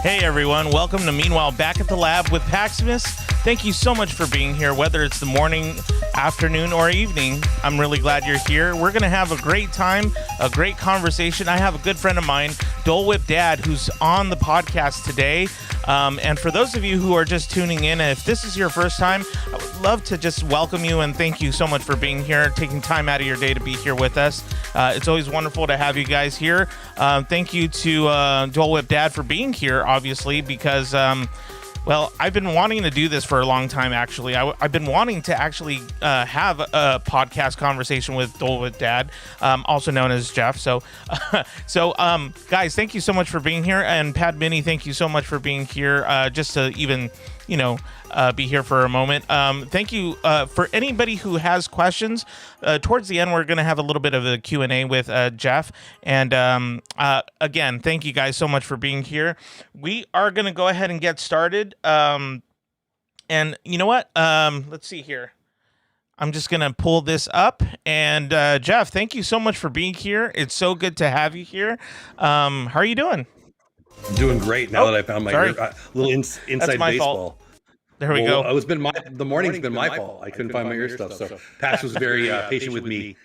Hey everyone, welcome to Meanwhile Back at the Lab with Paximus. Thank you so much for being here, whether it's the morning, afternoon, or evening. I'm really glad you're here. We're going to have a great time, a great conversation. I have a good friend of mine, Dole Dad, who's on the podcast today. And for those of you who are just tuning in, if this is your first time, I would love to just welcome you and thank you so much for being here, taking time out of your day to be here with us. It's always wonderful to have you guys here. Thank you to Dole Dad for being here, obviously, because well, I've been wanting to do this for a long time, actually. I've been wanting to actually have a podcast conversation with Dole Dad, also known as Jeff. So, guys, thank you so much for being here. And Pat Minnie, thank you so much for being here, just to even, be here for a moment. Thank you for anybody who has questions. Towards the end, we're going to have a little bit of a Q&A with Jeff. And again, thank you guys so much for being here. We are going to go ahead and get started. And you know what? Let's see here. I'm just going to pull this up. And Jeff, thank you so much for being here. It's so good to have you here. How are you doing? I'm doing great now that I found my little inside baseball. Fault. There we go. The morning's been my fault. I couldn't find my ear stuff. So Pax was very patient with me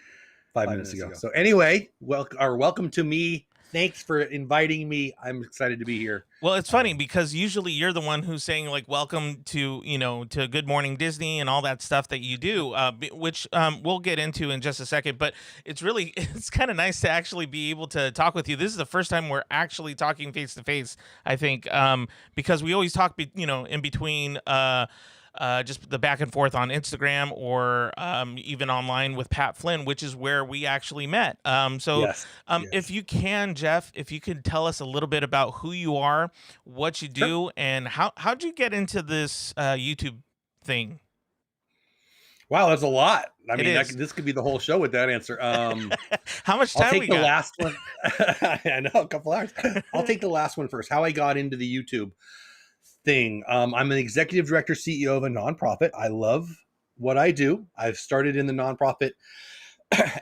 5 minutes ago. So anyway, welcome to me. Thanks for inviting me. I'm excited to be here. Well, it's funny because usually you're the one who's saying like, welcome to, to Good Morning Disney and all that stuff that you do, which we'll get into in just a second. But it's kind of nice to actually be able to talk with you. This is the first time we're actually talking face to face, I think, because we always talk, in between just the back and forth on Instagram or even online with Pat Flynn, which is where we actually met. Yes. If you can, Jeff, if you could tell us a little bit about who you are, what you do, and how'd you get into this YouTube thing? Wow, that's a lot. I mean, this could be the whole show with that answer. How much time I'll take we the got? last one. I know, a couple hours. I'll take the last one first. How I got into the YouTube thing. I'm an executive director, CEO of a nonprofit. I love what I do. I've started in the nonprofit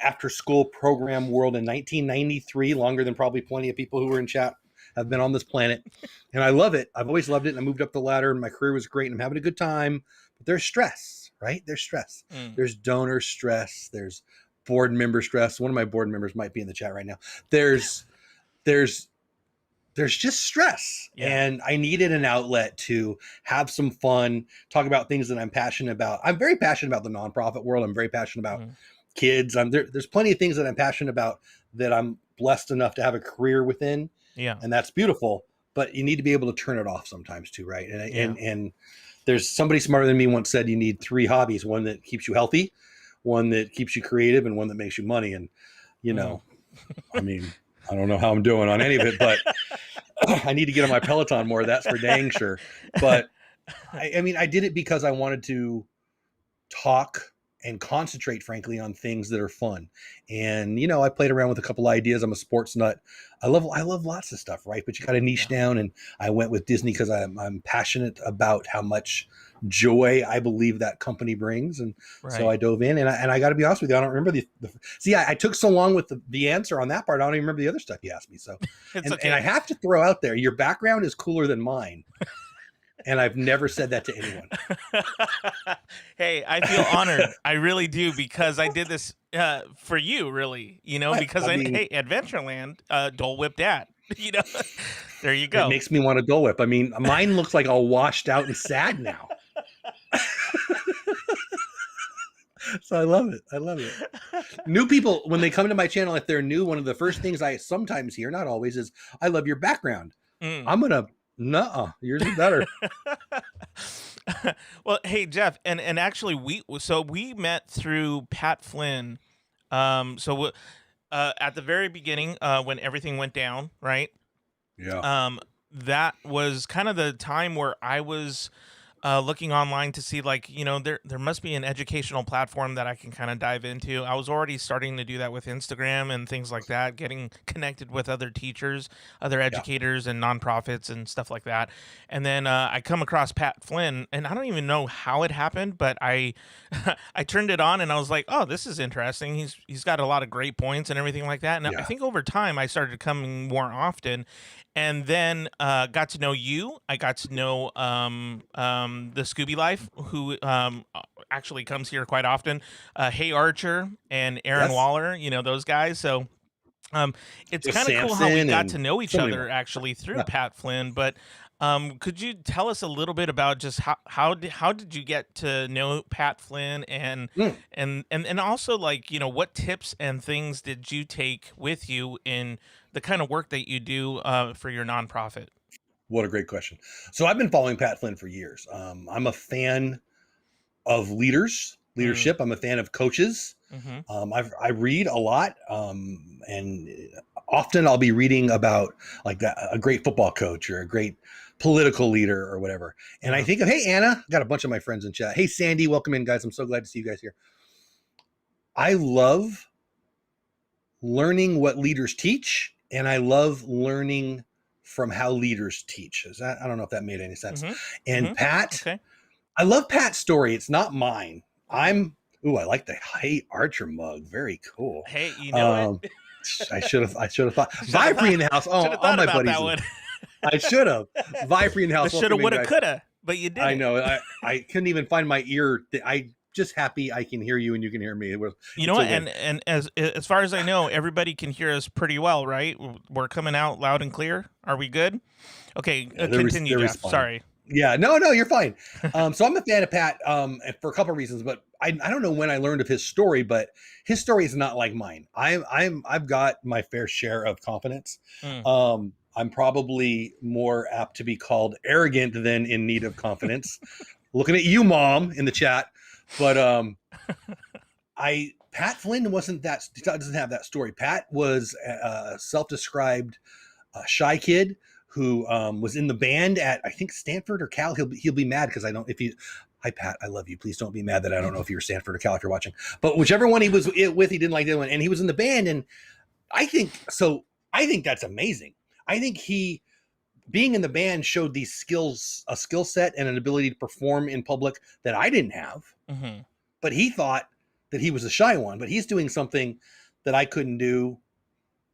after school program world in 1993, longer than probably plenty of people who were in chat have been on this planet. And I love it. I've always loved it. And I moved up the ladder and my career was great and I'm having a good time. But there's stress, right? There's stress. There's donor stress. There's board member stress. One of my board members might be in the chat right now. There's just stress. Yeah. And I needed an outlet to have some fun, talk about things that I'm passionate about. I'm very passionate about the nonprofit world. I'm very passionate about kids. There's plenty of things that I'm passionate about that I'm blessed enough to have a career within. Yeah. And that's beautiful, but you need to be able to turn it off sometimes too. Right. And there's somebody smarter than me once said, you need 3 hobbies, one that keeps you healthy, one that keeps you creative, and one that makes you money. And, I mean, I don't know how I'm doing on any of it, but I need to get on my Peloton more. That's for dang sure. But I mean, I did it because I wanted to talk and concentrate, frankly, on things that are fun. And, I played around with a couple ideas. I'm a sports nut. I love lots of stuff, right? But you got to niche down. And I went with Disney because I'm passionate about how much joy I believe that company brings. And so I dove in, and I got to be honest with you, I don't remember I took so long with the answer on that part. I don't even remember the other stuff you asked me. So, and I have to throw out there, your background is cooler than mine. And I've never said that to anyone. Hey, I feel honored. I really do, because I did this for you, really, because hey, Adventureland, Dole Whip Dad, there you go. It makes me want a Dole Whip. I mean, mine looks like all washed out and sad now. So I love it. New people, when they come to my channel, if they're new, one of the first things I sometimes hear, not always, is, I love your background. I'm going to, yours is better. Well, hey, Jeff, and actually we met through Pat Flynn. At the very beginning, when everything went down, right? Yeah. That was kind of the time where I was looking online to see, like, there must be an educational platform that I can kind of dive into. I was already starting to do that with Instagram and things like that, getting connected with other teachers, other Yeah. educators, and nonprofits and stuff like that. And then I come across Pat Flynn, and I don't even know how it happened, but I I turned it on and I was like, oh, this is interesting. He's got a lot of great points and everything like that. And I Yeah. think over time I started coming more often, and then got to know you. I got to know the Scooby Life, who actually comes here quite often. Hey Archer and Aaron Yes. Waller, those guys. So um, it's Just kind of cool how we Samson got to and know each so many other more. actually through Yeah. Pat Flynn. But could you tell us a little bit about just how did you get to know Pat Flynn, and Mm, and also, like, what tips and things did you take with you in the kind of work that you do for your nonprofit? what a great question. So I've been following Pat Flynn for years. I'm a fan of Mm, leadership. I'm a fan of coaches. mm-hmm. I read a lot, and often I'll be reading about like a great football coach or a great political leader or whatever. And I Yeah. think of, hey, Anna, got a bunch of my friends in chat. Hey, Sandy, welcome in, guys. I'm so glad to see you guys here. I love learning what leaders teach, and I love learning from how leaders teach. I don't know if that made any sense. Mm-hmm. And Mm-hmm. Pat, Okay. I love Pat's story. It's not mine. I like the Hey Archer mug. Very cool. Hey, you know it. Um, I should have thought. Should have Vibree in the house. should Oh, have all thought my about buddies. that one. I should have. Vibree in the The house. shoulda, Welcome in, woulda, guys. coulda, but you I didn't. know. I couldn't even find my ear. I just happy I can hear you and you can hear me. You know It's so what? good. And as far as I know, everybody can hear us pretty well, right? We're coming out loud and clear. Are we good? Okay, Yeah, continue, they're Jeff. responding. Sorry. Yeah, no, you're fine. So I'm a fan of Pat and for a couple of reasons, but I don't know when I learned of his story, but his story is not like mine. I've got my fair share of confidence. Mm. I'm probably more apt to be called arrogant than in need of confidence. Looking at you, Mom, in the chat, but I Pat Flynn wasn't that doesn't have that story. Pat was a self-described shy kid who was in the band at I think Stanford or Cal. He'll be mad because I don't. If you, hi Pat, I love you. Please don't be mad that I don't know if you're Stanford or Cal if you're watching. But whichever one he was with, he didn't like the other one, and he was in the band. And I think so. I think that's amazing. I think he being in the band showed these skills, a skill set, and an ability to perform in public that I didn't have. Mm-hmm. But he thought that he was a shy one. But he's doing something that I couldn't do.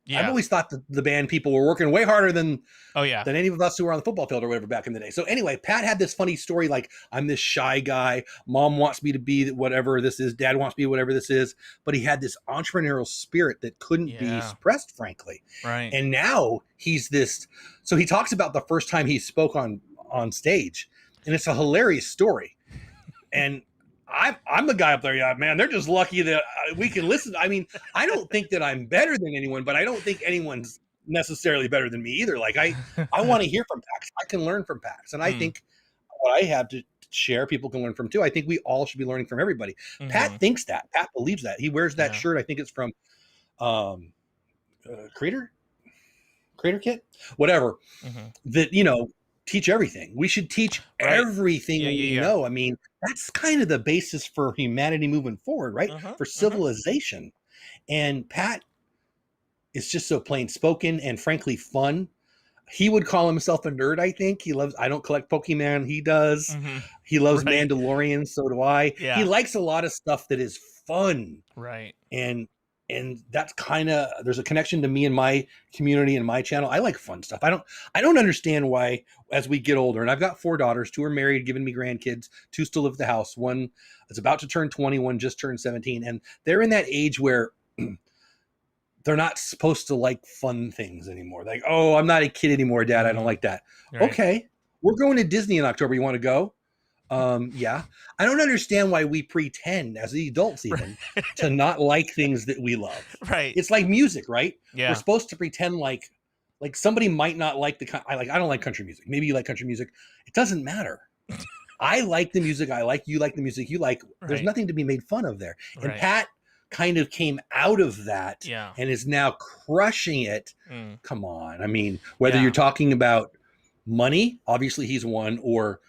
I've Yeah. always thought that the band people were working way harder than Oh yeah. any of us who were on the football field or whatever back in the day. So anyway, Pat had this funny story like, I'm this shy guy. Mom wants me to be whatever this is. Dad wants me to be whatever this is. But he had this entrepreneurial spirit that couldn't be Yeah. suppressed, frankly. Right. And now he's this. So he talks about the first time he spoke on stage, and it's a hilarious story. And I'm the guy up there. Yeah, man, they're just lucky that we can listen. I mean, I don't think that I'm better than anyone, but I don't think anyone's necessarily better than me either. Like I want to hear from Pax. I can learn from Pax, and I Mm. think what I have to share, people can learn from too. I think we all should be learning from everybody. Mhm. Pat thinks that. Pat believes that. He wears that Yeah. shirt. I think it's from Creator Kit, whatever. Mhm. That teach everything. We should teach Right. everything Yeah, we yeah. know. I mean, that's kind of the basis for humanity moving forward, right? Uh-huh. For civilization. And Pat is just so plain spoken and frankly fun. He would call himself a nerd, I think. I don't collect Pokemon. He does. Mhm. He loves Right. Mandalorian. So do I. Yeah. He likes a lot of stuff that is fun. Right. And that's kind of, there's a connection to me and my community and my channel. I like fun stuff. I don't understand why as we get older, and I've got 4 daughters, 2 are married, giving me grandkids, 2 still live at the house. One is about to turn 20, one just turned 17. And they're in that age where they're not supposed to like fun things anymore. Like, oh, I'm not a kid anymore, Dad. I don't like that. Right. Okay. We're going to Disney in October. You want to go? Yeah. I don't understand why we pretend as the adults even to not like things that we love. Right. It's like music, right? Yeah. We're supposed to pretend like somebody might not like I don't like country music. Maybe you like country music. It doesn't matter. I like the music I like. You like the music you like. There's Right. nothing to be made fun of there. And Right. Pat kind of came out of that Yeah. and is now crushing it. Mm. Come on. I mean, whether Yeah. you're talking about money, obviously he's one, or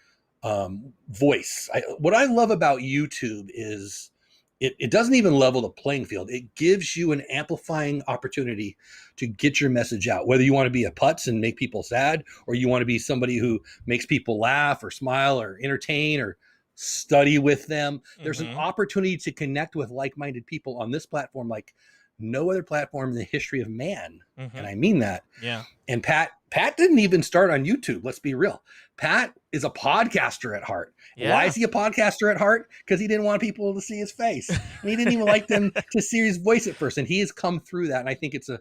voice. What I love about YouTube is it doesn't even level the playing field. It gives you an amplifying opportunity to get your message out, whether you want to be a putz and make people sad, or you want to be somebody who makes people laugh or smile or entertain or study with them. There's an opportunity to connect with like-minded people on this platform like no other platform in the history of man. And I mean that. Yeah. And Pat didn't even start on YouTube. Let's be real. Pat is a podcaster at heart. Yeah. Why is he a podcaster at heart? Because he didn't want people to see his face. And he didn't even like them to see his voice at first. And he has come through that. And I think it's an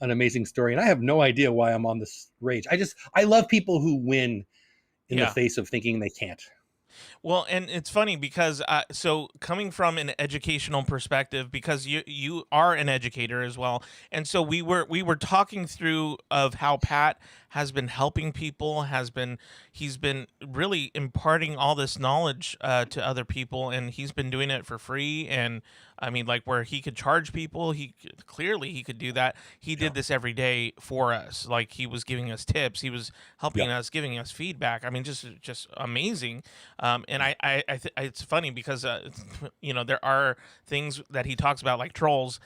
amazing story. And I have no idea why I'm on this rage. I love people who win in the face of thinking they can't. Well, and it's funny because so coming from an educational perspective, because you are an educator as well, and so we were talking through of how Pat has been helping people, he's been really imparting all this knowledge to other people, and he's been doing it for free. And I mean, like, where he could charge people, he could do that. He did this every day for us. Like, he was giving us tips, he was helping us, giving us feedback. I mean, just amazing. And it's funny because there are things that he talks about, like trolls.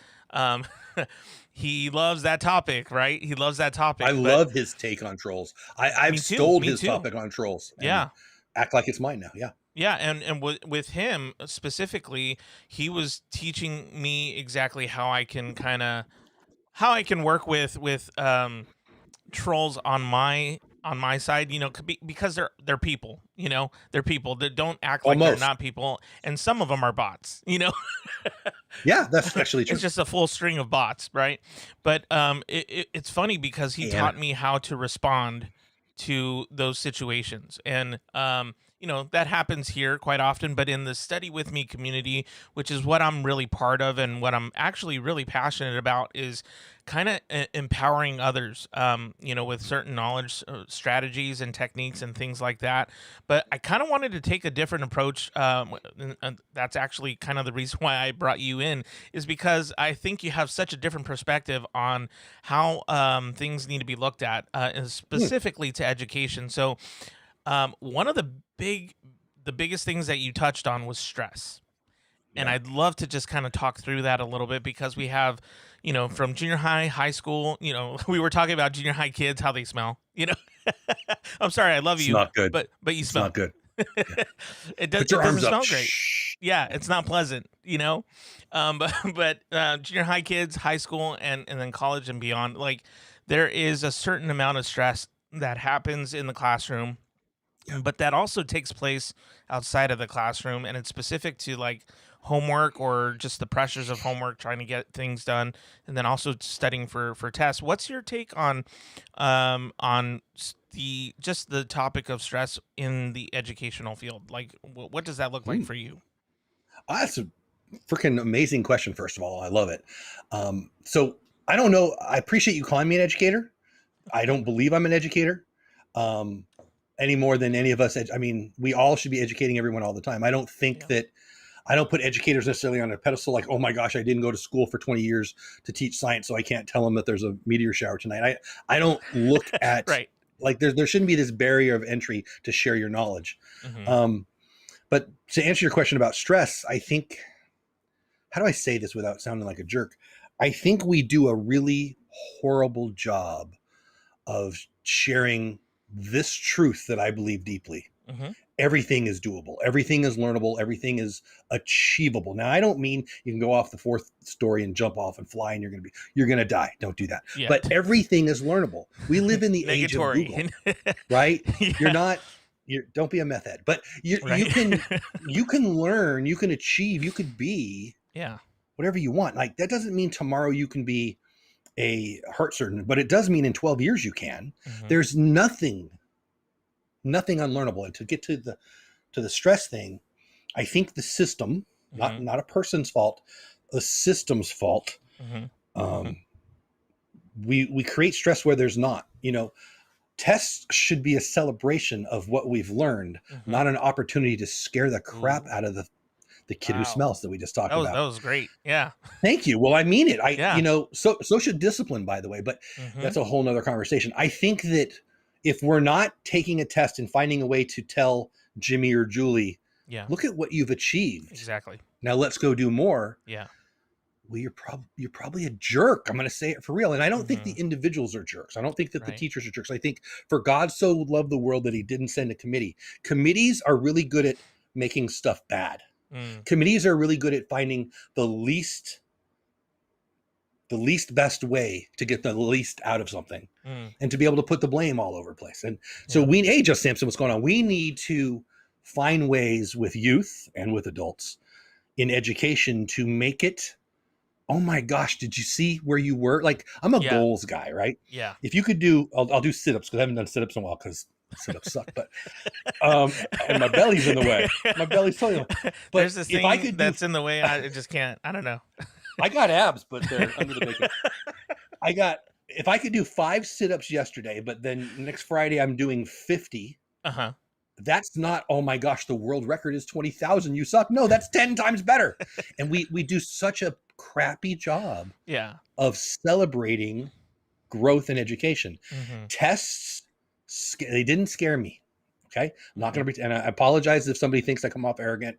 He loves that topic, right? He loves that topic. I love his take on trolls. I've stole his topic on trolls. Yeah. Act like it's mine now. Yeah. Yeah, and with him specifically, he was teaching me exactly how I can work with trolls on my side, because they're people, they're people that don't act like they're not people, and some of them are bots, Yeah, that's actually true. It's just a full string of bots, right? But it's funny because he taught me how to respond to those situations, and that happens here quite often. But in the Study With Me community, which is what I'm really part of and what I'm actually really passionate about, is kind of empowering others, with certain knowledge, strategies and techniques and things like that. But I kind of wanted to take a different approach. And that's actually kind of the reason why I brought you in, is because I think you have such a different perspective on how things need to be looked at, and specifically to education. So one of the biggest things that you touched on was stress. And I'd love to just kind of talk through that a little bit, because we have, from junior high, high school, we were talking about junior high kids, how they smell, I'm sorry, I love you. It's not good. But you smell. It's not good. It doesn't smell great. Shh. Yeah, it's not pleasant, but junior high kids, high school, and then college and beyond, like, there is a certain amount of stress that happens in the classroom. But that also takes place outside of the classroom, and it's specific to like homework or just the pressures of homework, trying to get things done, and then also studying for tests. What's your take on the topic of stress in the educational field? Like, what does that look like for you? That's a freaking amazing question. First of all, I love it. So I don't know. I appreciate you calling me an educator. I don't believe I'm an educator. Any more than any of us. I mean, we all should be educating everyone all the time. I don't think I don't put educators necessarily on a pedestal like, oh my gosh, I didn't go to school for 20 years to teach science, so I can't tell them that there's a meteor shower tonight. I don't look at right. Like there shouldn't be this barrier of entry to share your knowledge. But to answer your question about stress, I think, how do I say this without sounding like a jerk? I think we do a really horrible job of sharing this truth that I believe deeply. Everything is doable. Everything is learnable. Everything is achievable. Now, I don't mean you can go off the fourth story and jump off and fly and you're going to die. Don't do that. Yeah. But everything is learnable. We live in the age of Google, right? Yeah. Don't be a meth head, but you can learn, you can achieve, you could be whatever you want. Like, that doesn't mean tomorrow you can be a heart surgeon, but it does mean in 12 years you can. There's nothing unlearnable. And to get to the stress thing, I think the system, not a person's fault, the system's fault. We create stress where there's not. Tests should be a celebration of what we've learned, not an opportunity to scare the crap out of the kid who smells that we just talked about. That was great. Yeah. Thank you. Well, I mean it. So should discipline, by the way, but that's a whole nother conversation. I think that if we're not taking a test and finding a way to tell Jimmy or Julie, Yeah. look at what you've achieved. Exactly. Now let's go do more. Yeah. Well, you're probably a jerk. I'm going to say it for real. And I don't think the individuals are jerks. I don't think that the teachers are jerks. I think for God so loved the world that he didn't send a committee. Committees are really good at making stuff bad. Committees are really good at finding the least best way to get the least out of something and to be able to put the blame all over the place. And so Just Samson, what's going on? We need to find ways with youth and with adults in education to make it, oh my gosh, did you see where you were? Like, I'm a goals guy, right? Yeah. If you could do, I'll do sit-ups because I haven't done sit-ups in a while because sit-ups suck, but and my belly's in the way. My belly's totally in the way. But there's this thing that's in the way. I just can't. I don't know. I got abs, but they're under the bacon. If I could do 5 sit-ups yesterday, but then next Friday I'm doing 50. That's not, oh my gosh, the world record is 20,000. You suck. No, that's 10 times better. And we do such a crappy job of celebrating growth in education. Tests, they didn't scare me. Okay. I'm not going to pretend. And I apologize if somebody thinks I come off arrogant.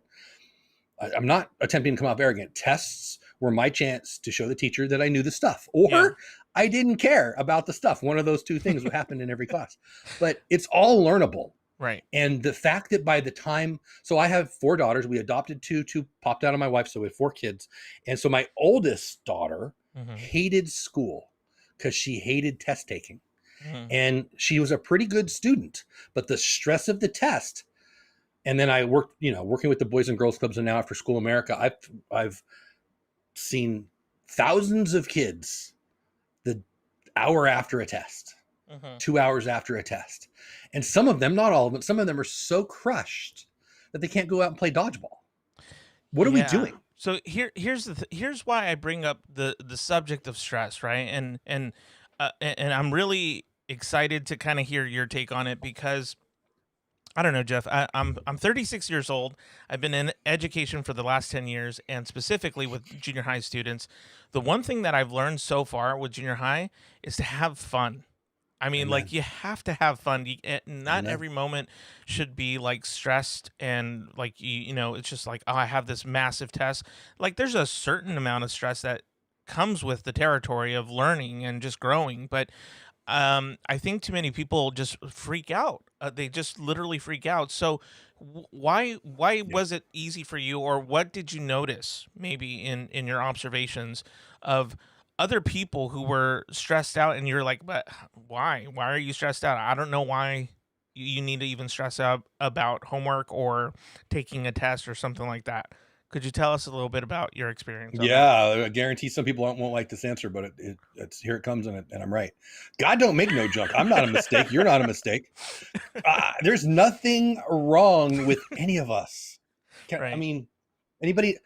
I'm not attempting to come off arrogant. Tests were my chance to show the teacher that I knew the stuff, or I didn't care about the stuff. One of those two things would happen in every class, but it's all learnable. Right. And the fact that by the time, so I have 4 daughters, we adopted 2 popped out of my wife. So we have 4 kids. And so my oldest daughter hated school because she hated test taking. And she was a pretty good student, but the stress of the test. And then I worked, working with the Boys and Girls Clubs and now After School America, I've seen thousands of kids the hour after a test, 2 hours after a test. And some of them, not all of them, some of them are so crushed that they can't go out and play dodgeball. What are we doing? So here's why I bring up the subject of stress, right? And I'm really excited to kind of hear your take on it because I don't know, Jeff. I'm 36 years old. I've been in education for the last 10 years, and specifically with junior high students. The one thing that I've learned so far with junior high is to have fun. I mean, like, you have to have fun. Not every moment should be like stressed and like, it's just like, oh, I have this massive test. Like, there's a certain amount of stress that comes with the territory of learning and just growing. But I think too many people just freak out. They just literally freak out. So why was it easy for you, or what did you notice maybe in your observations of other people who were stressed out and you're like, but why are you stressed out? I don't know why you need to even stress out about homework or taking a test or something like that. Could you tell us a little bit about your experience? I guarantee some people won't like this answer, but it's here it comes, and I'm right. God don't make no junk. I'm not a mistake. You're not a mistake. There's nothing wrong with any of us. I mean, everybody,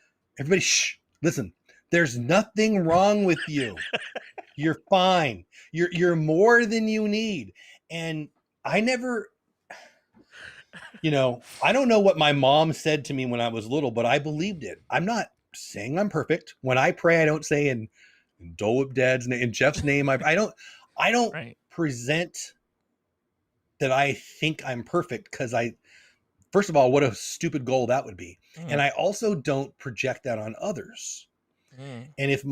shh, listen. There's nothing wrong with you. You're fine. You're more than you need. And I never, I don't know what my mom said to me when I was little, but I believed it. I'm not saying I'm perfect. When I pray, I don't say in Dole Dad's name, in Jeff's name. I don't present that I think I'm perfect because first of all, what a stupid goal that would be. And I also don't project that on others. And if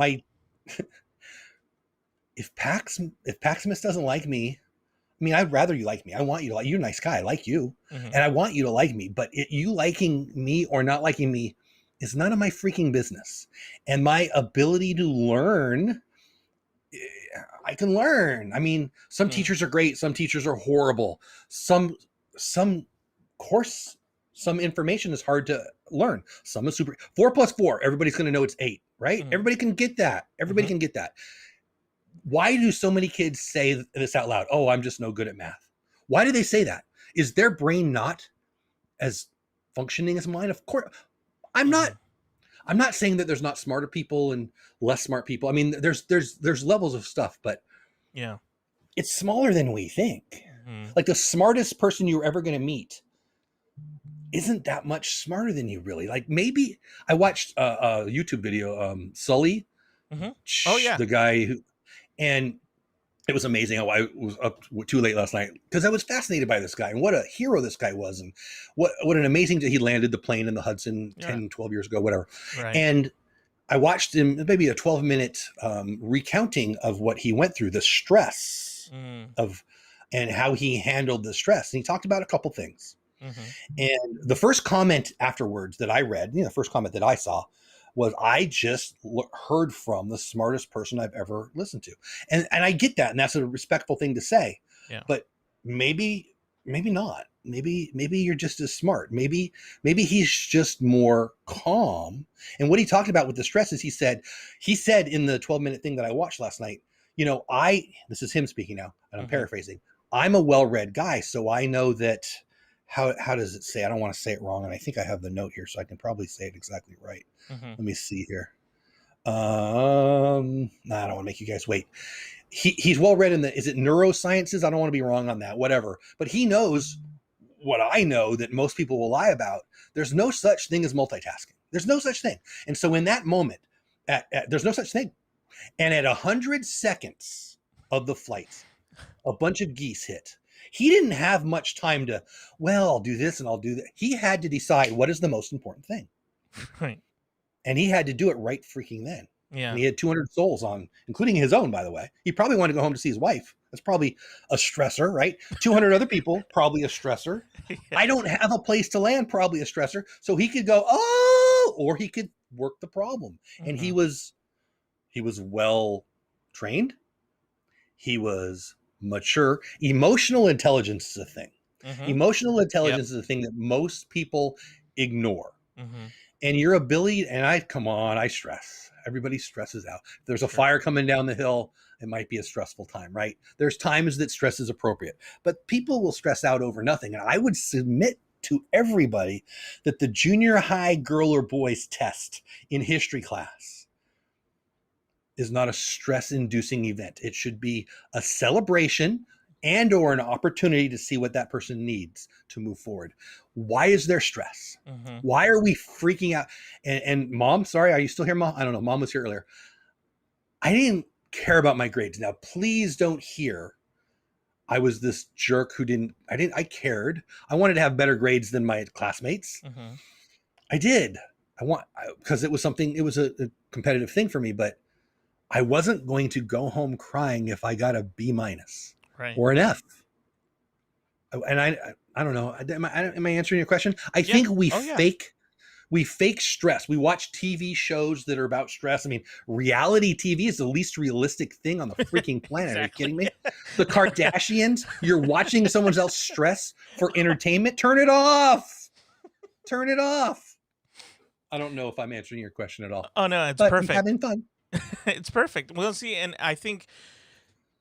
Paximus doesn't like me, I mean, I'd rather you like me. I want you to like, you're a nice guy. I like you. And I want you to like me, but you liking me or not liking me is none of my freaking business. And my ability to learn, I can learn. I mean, some teachers are great. Some teachers are horrible. Some information is hard to learn. Some is super. 4 + 4. Everybody's going to know it's 8, right? Everybody can get that. Everybody can get that. Why do so many kids say this out loud? Oh, I'm just no good at math. Why do they say that? Is their brain not as functioning as mine? Of course, I'm not saying that there's not smarter people and less smart people. I mean, there's levels of stuff, but it's smaller than we think. Like the smartest person you're ever going to meet isn't that much smarter than you, really. Like, maybe I watched a YouTube video, Sully. Oh yeah, the guy who, and it was amazing how I was up too late last night because I was fascinated by this guy and what a hero this guy was, and what an amazing he landed the plane in the Hudson 10, 12 years ago, whatever. Right. And I watched him, maybe a 12-minute recounting of what he went through, the stress of, and how he handled the stress. And he talked about a couple things. And the first comment afterwards that I read, the first comment that I saw was, I just heard from the smartest person I've ever listened to. And I get that. And that's a respectful thing to say. Yeah. But maybe not. Maybe you're just as smart. Maybe he's just more calm. And what he talked about with the stress is he said in the 12-minute thing that I watched last night, this is him speaking now, and I'm paraphrasing. I'm a well-read guy, so I know that, how does it say? I don't want to say it wrong. And I think I have the note here, so I can probably say it exactly right. Let me see here. I don't want to make you guys wait. He's well-read in is it neurosciences? I don't want to be wrong on that, whatever. But he knows what I know that most people will lie about. There's no such thing as multitasking. There's no such thing. And so in that moment, there's no such thing. And at 100 seconds of the flight, a bunch of geese hit. He didn't have much time to, I'll do this and I'll do that. He had to decide what is the most important thing. Right. And he had to do it right freaking then. Yeah. And he had 200 souls on, including his own, by the way. He probably wanted to go home to see his wife. That's probably a stressor, right? 200 other people, probably a stressor. Yeah. I don't have a place to land, probably a stressor. So he could go, or he could work the problem. And he was well trained. He was mature. Emotional intelligence is a thing. Emotional intelligence is a thing that most people ignore. And your ability, and I stress. Everybody stresses out. If there's a fire coming down the hill, it might be a stressful time, right? There's times that stress is appropriate, but people will stress out over nothing. And I would submit to everybody that the junior high girl or boys test in history class is not a stress-inducing event. It should be a celebration and or an opportunity to see what that person needs to move forward. Why is there stress? Why are we freaking out? And Mom, sorry, are you still here, Mom? I don't know. Mom was here earlier. I didn't care about my grades. Now, please don't hear I was this jerk who I cared. I wanted to have better grades than my classmates. I did. Because it was a competitive thing for me, but I wasn't going to go home crying if I got a B- or an F. And I don't know. Am I answering your question? I think we fake stress. We watch TV shows that are about stress. I mean, reality TV is the least realistic thing on the freaking planet. Exactly. Are you kidding me? The Kardashians, you're watching someone else stress for entertainment. Turn it off. Turn it off. I don't know if I'm answering your question at all. Oh, no, it's perfect. I'm having fun. It's perfect. We'll see. And I think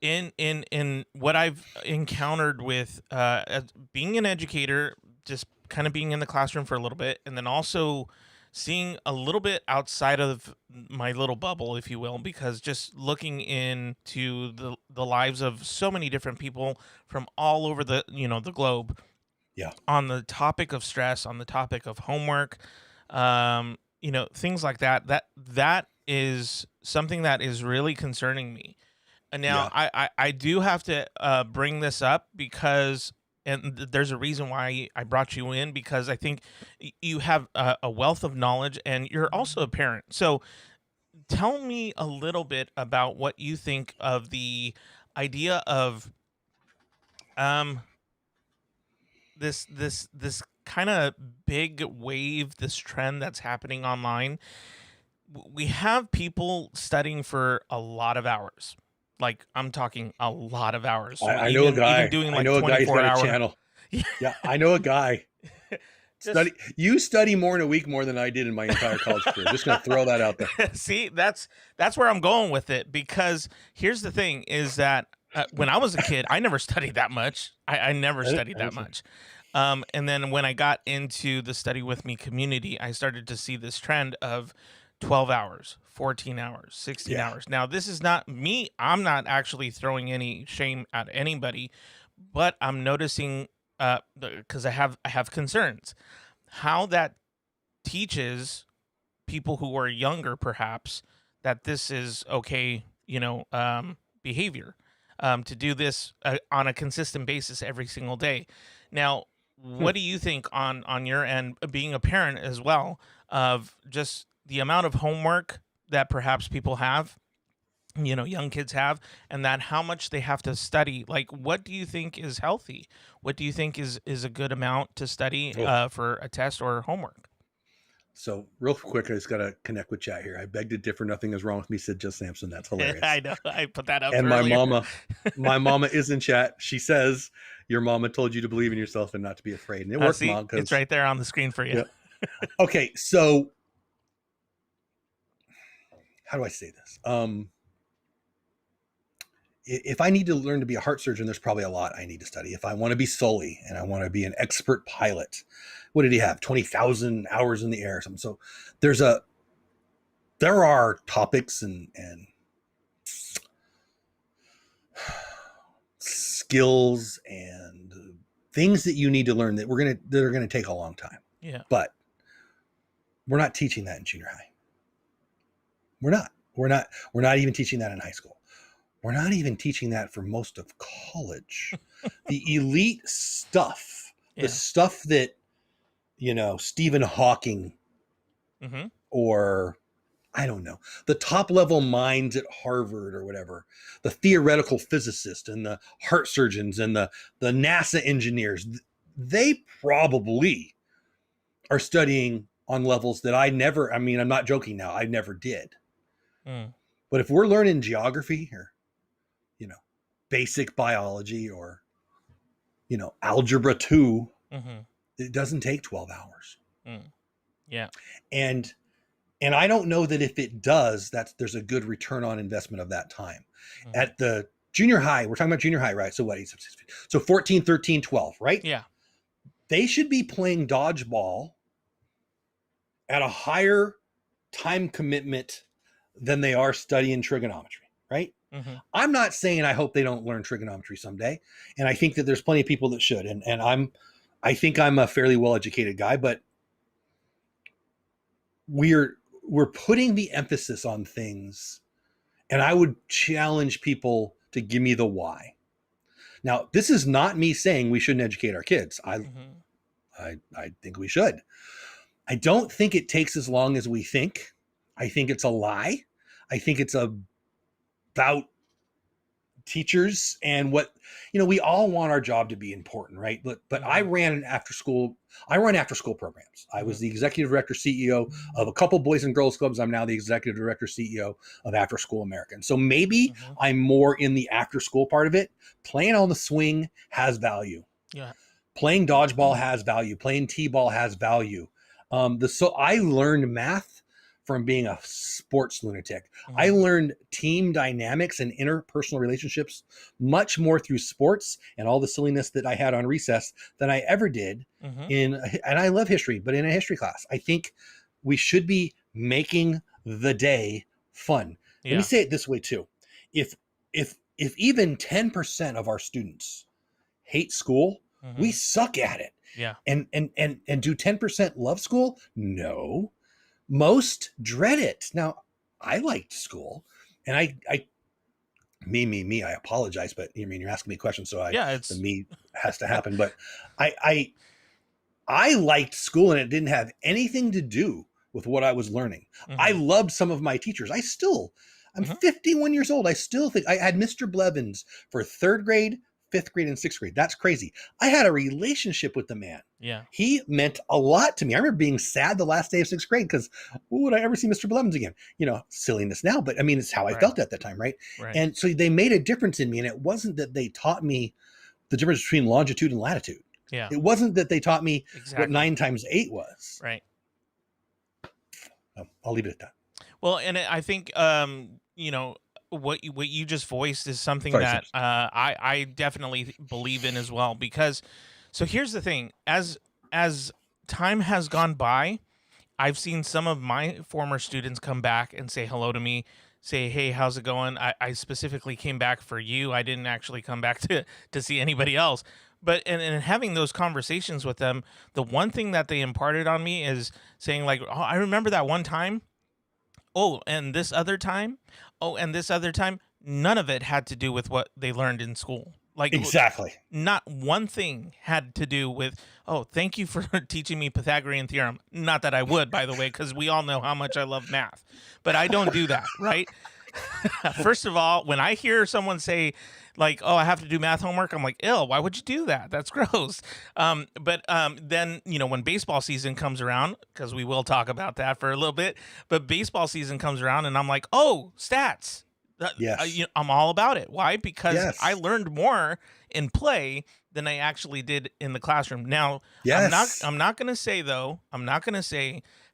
in what I've encountered with as being an educator, just kind of being in the classroom for a little bit, and then also seeing a little bit outside of my little bubble, if you will, because just looking into the lives of so many different people from all over the globe, on the topic of stress, on the topic of homework, things like that is something that is really concerning me. And now I do have to bring this up because, and there's a reason why I brought you in, because I think you have a wealth of knowledge and you're also a parent. So tell me a little bit about what you think of the idea of this kind of big wave, this trend that's happening online. We have people studying for a lot of hours. Like, I'm talking a lot of hours. So I know a guy. Even doing like I know a guy who's got a channel. Yeah, I know a guy. You study more in a week more than I did in my entire college career. Just gonna throw that out there. See, that's where I'm going with it, because here's the thing: is that when I was a kid, I never studied that much. I never studied that much. And then when I got into the Study With Me community, I started to see this trend of 12 hours, 14 hours, 16 hours. Now, this is not me. I'm not actually throwing any shame at anybody, but I'm noticing, because I have concerns, how that teaches people who are younger, perhaps, that this is okay, behavior. to do this on a consistent basis every single day. Now, what do you think on your end, being a parent as well, of just the amount of homework that perhaps people have, young kids have, and that how much they have to study? Like, what do you think is healthy? What do you think is a good amount to study Oh, for a test or homework? so real quick, I just got to connect with chat here. I beg to differ. Nothing is wrong with me, said Jill Sampson. That's hilarious. I know I put that up And earlier. my mama is in chat. She says, your mama told you to believe in yourself and not to be afraid. And it worked, See, Mom. it's Because right there on the screen for you. yeah. Okay, so how do I say this? If I need to learn to be a heart surgeon, there's probably a lot I need to study. If I want to be Sully and I want to be an expert pilot, what did he have? 20,000 hours in the air or something. So there are topics and skills and things that you need to learn that are gonna take a long time. Yeah. But we're not teaching that in junior high. We're not even teaching that in high school. We're not even teaching that for most of college. The elite stuff, Yeah. the stuff that, Stephen Hawking Mm-hmm. or I don't know, the top level minds at Harvard or whatever, the theoretical physicists and the heart surgeons and the NASA engineers, they probably are studying on levels that I'm not joking now, I never did. Mm. But if we're learning geography or, basic biology or, algebra 2, Mm-hmm. it doesn't take 12 hours. Mm. Yeah. And I don't know that if it does, there's a good return on investment of that time. Mm-hmm. At the junior high, we're talking about junior high, right? So what? So 14, 13, 12, right? Yeah. They should be playing dodgeball at a higher time commitment than they are studying trigonometry, right? Mm-hmm. I'm not saying I hope they don't learn trigonometry someday. And I think that there's plenty of people that should. And I think I'm a fairly well-educated guy, but we're putting the emphasis on things, and I would challenge people to give me the why. Now, this is not me saying we shouldn't educate our kids. I think we should. I don't think it takes as long as we think. I think it's a lie. I think it's about teachers and what, we all want our job to be important, right? But I run after school programs. I was the executive director, CEO of a couple boys and girls clubs. I'm now the executive director, CEO of After School American. So maybe I'm more in the after school part of it. Playing on the swing has value. Yeah. Playing dodgeball has value. Playing t-ball has value. So I learned math from being a sports lunatic. I learned team dynamics and interpersonal relationships much more through sports and all the silliness that I had on recess than I ever did and I love history, but in a history class. I think we should be making the day fun. Let me say it this way too. If even 10% of our students hate school, we suck at it. Yeah. And do 10% love school? No. Most dread it. Now, I liked school, and I apologize, but you're asking me questions, so the me has to happen. But I liked school, and it didn't have anything to do with what I was learning. I loved some of my teachers. I'm 51 years old. I still think I had Mr. Blevins for 3rd grade, 5th grade, and 6th grade. That's crazy. I had a relationship with the man. Yeah. He meant a lot to me. I remember being sad the last day of 6th grade because would I ever see Mr. Blevins again? Silliness now, but I mean, it's how I felt at that time, right? And so they made a difference in me. And it wasn't that they taught me the difference between longitude and latitude. Yeah. It wasn't that they taught me what 9 times 8 was. Right. I'll leave it at that. Well, and I think, what you just voiced is something that I definitely believe in as well, because so here's the thing, as time has gone by, I've seen some of my former students come back and say hello to me, say, hey, how's it going? I specifically came back for you. I didn't actually come back to see anybody else. But and having those conversations with them, the one thing that they imparted on me is saying like, oh, I remember that one time. Oh, and this other time? Oh, and this other time? none of it had to do with what they learned in school. Like Exactly. not one thing had to do with, oh, thank you for teaching me Pythagorean theorem. Not that I would, by the way, because we all know how much I love math, but I don't do that, right? First of all, when I hear someone say, like, oh, I have to do math homework, I'm like, ill, why would you do that? That's gross. But then, when baseball season comes around, because we will talk about that for a little bit, but baseball season comes around and I'm like, oh, stats. Yes. I'm all about it. Why? Because Yes. I learned more in play than I actually did in the classroom. Now, Yes. I'm not going to say though,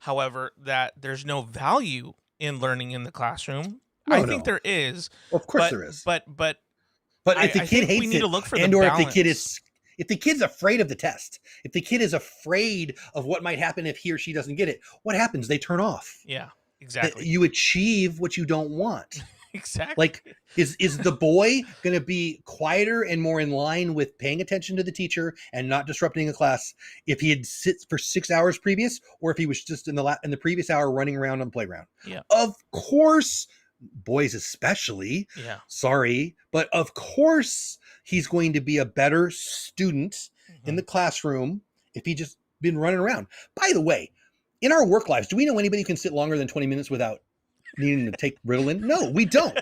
however, that there's no value in learning in the classroom. I think there is. Of course there is. But if the kid hates we need it, to look for and the or balance. if the kid's afraid of the test, if the kid is afraid of what might happen if he or she doesn't get it, what happens? They turn off. Yeah, exactly. You achieve what you don't want. Exactly. Like, is the boy going to be quieter and more in line with paying attention to the teacher and not disrupting a class if he had sit for 6 hours previous, or if he was just in the previous hour running around on the playground? Yeah. Of course, boys especially. Yeah. Sorry, but of course he's going to be a better student in the classroom if he just been running around. By the way, in our work lives, do we know anybody who can sit longer than 20 minutes without needing to take Ritalin? No, we don't.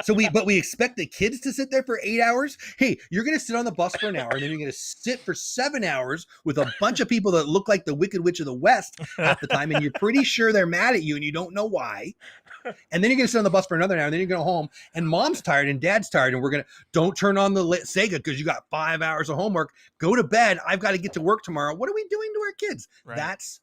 But we expect the kids to sit there for 8 hours. Hey, you're going to sit on the bus for an hour, and then you're going to sit for 7 hours with a bunch of people that look like the Wicked Witch of the West half the time, and you're pretty sure they're mad at you, and you don't know why. And then you're going to sit on the bus for another hour, and then you're going to go home, and mom's tired and dad's tired, and don't turn on the Sega because you got 5 hours of homework. Go to bed. I've got to get to work tomorrow. What are we doing to our kids? Right. That's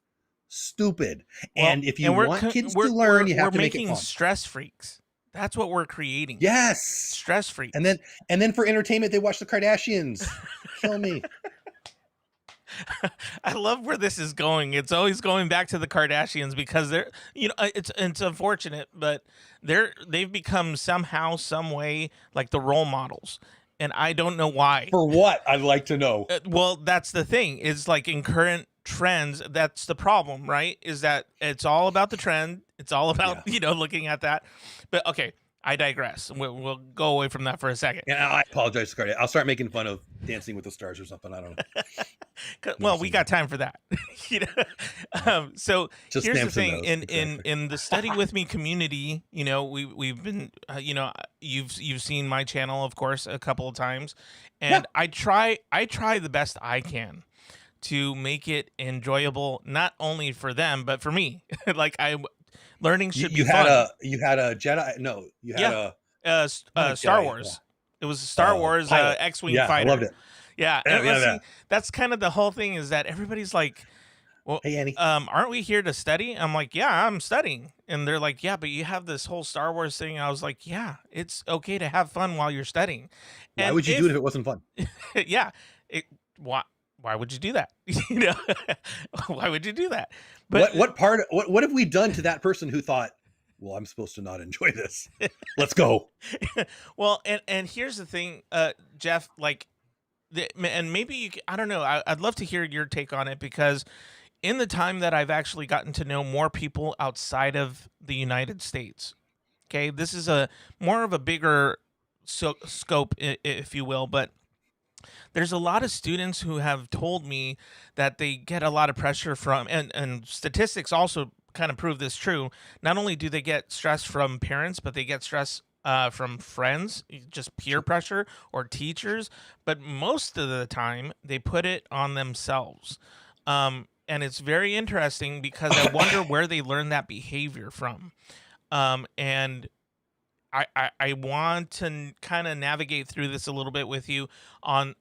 stupid. Well, and if you want kids to learn, you have to make it fun. We're making stress freaks. That's what we're creating. Yes, stress freaks. And then for entertainment, they watch the Kardashians. Kill me. I love where this is going. It's always going back to the Kardashians because they're, it's unfortunate, but they've become somehow, some way, like the role models. And I don't know why. For what? I'd like to know. Well, that's the thing. It's like in current trends, that's the problem, right? Is that it's all about the trend. It's all about, looking at that. But okay, I digress. We'll go away from that for a second. And I apologize, Scotty. I'll start making fun of Dancing with the Stars or something. I don't know. Well, we got time for that. So just here's the thing: in the Study With Me community, we've been, you've seen my channel, of course, a couple of times, and I try the best I can to make it enjoyable, not only for them but for me. Like learning should be fun. You had a Jedi. No, you had a Star Wars. Yeah. It was a Star Wars X-wing fighter. I loved it. Yeah, and that's kind of the whole thing. Is that everybody's like, well, hey Annie, aren't we here to study? I'm like, yeah, I'm studying, and they're like, yeah, but you have this whole Star Wars thing. I was like, yeah, it's okay to have fun while you're studying. Why would you do it if it wasn't fun? Yeah, why would you do that? Why would you do that? But what have we done to that person who thought, well, I'm supposed to not enjoy this? Let's go. Well, and here's the thing, Jeff, like, and maybe I don't know. I'd love to hear your take on it, because in the time that I've actually gotten to know more people outside of the United States, okay, this is more of a bigger scope, if you will, but there's a lot of students who have told me that they get a lot of pressure from, and statistics also kind of prove this true. Not only do they get stress from parents, but they get stress from friends, just peer pressure, or teachers. But most of the time, they put it on themselves. And it's very interesting because I wonder where they learn that behavior from. And I want to kind of navigate through this a little bit with you on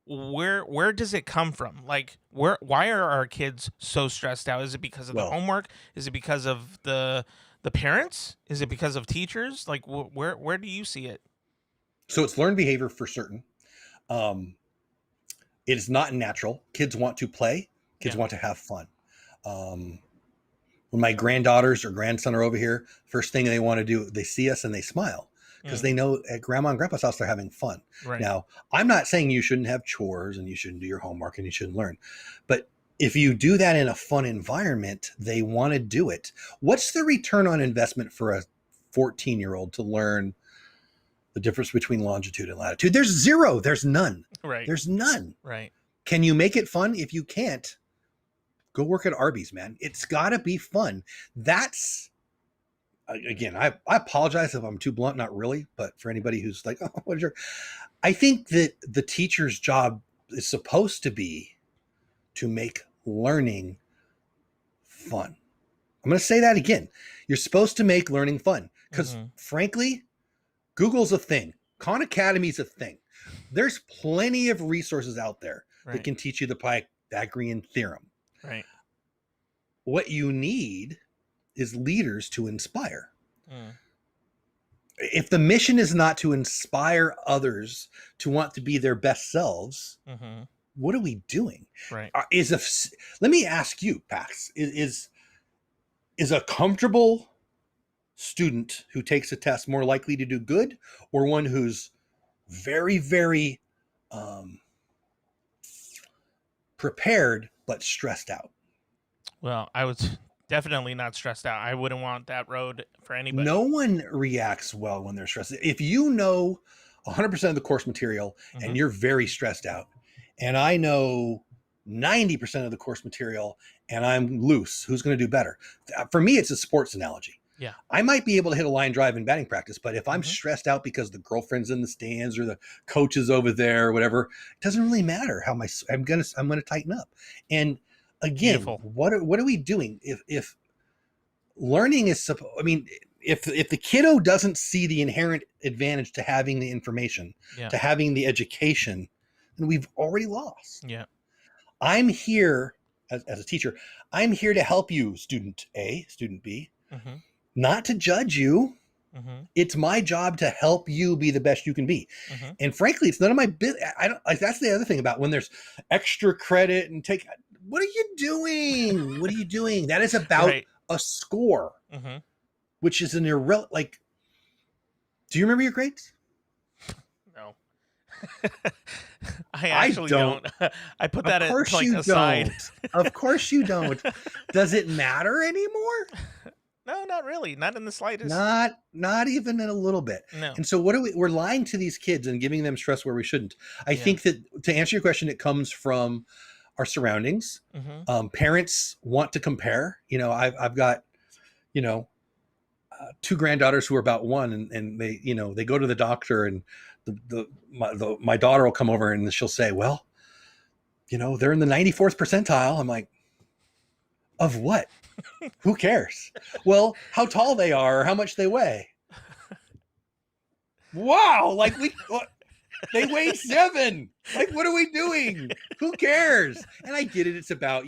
where does it come from? Like, why are our kids so stressed out? Is it because of the homework? Is it because of the parents? Is it because of teachers? Like, where do you see it? So it's learned behavior for certain. It is not natural. Kids want to play. Kids want to have fun. When my granddaughters or grandson are over here, first thing they want to do, they see us and they smile, because they know at grandma and grandpa's house they're having fun. Right. Now, I'm not saying you shouldn't have chores and you shouldn't do your homework and you shouldn't learn, but if you do that in a fun environment, they want to do it. What's the return on investment for a 14-year-old to learn the difference between longitude and latitude. There's zero. There's none. Right. There's none. Right. Can you make it fun? If you can't, go work at Arby's, man. It's got to be fun. That's, again, I apologize if I'm too blunt, not really, but for anybody who's like, oh, what is your, I think that the teacher's job is supposed to be to make learning fun. I'm going to say that again. You're supposed to make learning fun because frankly, Google's a thing. Khan Academy's a thing. There's plenty of resources out there that can teach you the Pythagorean theorem. Right. What you need is leaders to inspire. If the mission is not to inspire others to want to be their best selves, what are we doing? Right. Let me ask you, Pax, is a comfortable student who takes a test more likely to do good, or one who's very, very prepared but stressed out? Well, I was definitely not stressed out. I wouldn't want that road for anybody. No one reacts well when they're stressed. If you know 100% of the course material and you're very stressed out, and I know 90% of the course material and I'm loose, who's going to do better? For me, it's a sports analogy. Yeah. I might be able to hit a line drive in batting practice, but if I'm stressed out because the girlfriend's in the stands or the coach is over there or whatever, it doesn't really matter how I'm going to tighten up. And again, what are we doing? If learning is if the kiddo doesn't see the inherent advantage to having the information, to having the education, then we've already lost. Yeah. I'm here as a teacher. I'm here to help you, student A, student B, not to judge you. It's my job to help you be the best you can be. And frankly, it's none of my business. I don't like, that's the other thing about when there's extra credit and take, what are you doing? What are you doing? That is about a score, which is an like, do you remember your grades? No. I actually don't. I put that at like aside. Of course you don't. Does it matter anymore? No, not really. Not in the slightest. Not even in a little bit. No. And so we're lying to these kids and giving them stress where we shouldn't. I think that to answer your question, it comes from our surroundings. Parents want to compare. I've got, two granddaughters who are about one, and they go to the doctor, and my daughter will come over and she'll say, well, they're in the 94th percentile. I'm like, of what? Who cares? Well, how tall they are or how much they weigh. Wow. Like they weigh 7. Like, what are we doing? Who cares? And I get it. It's about,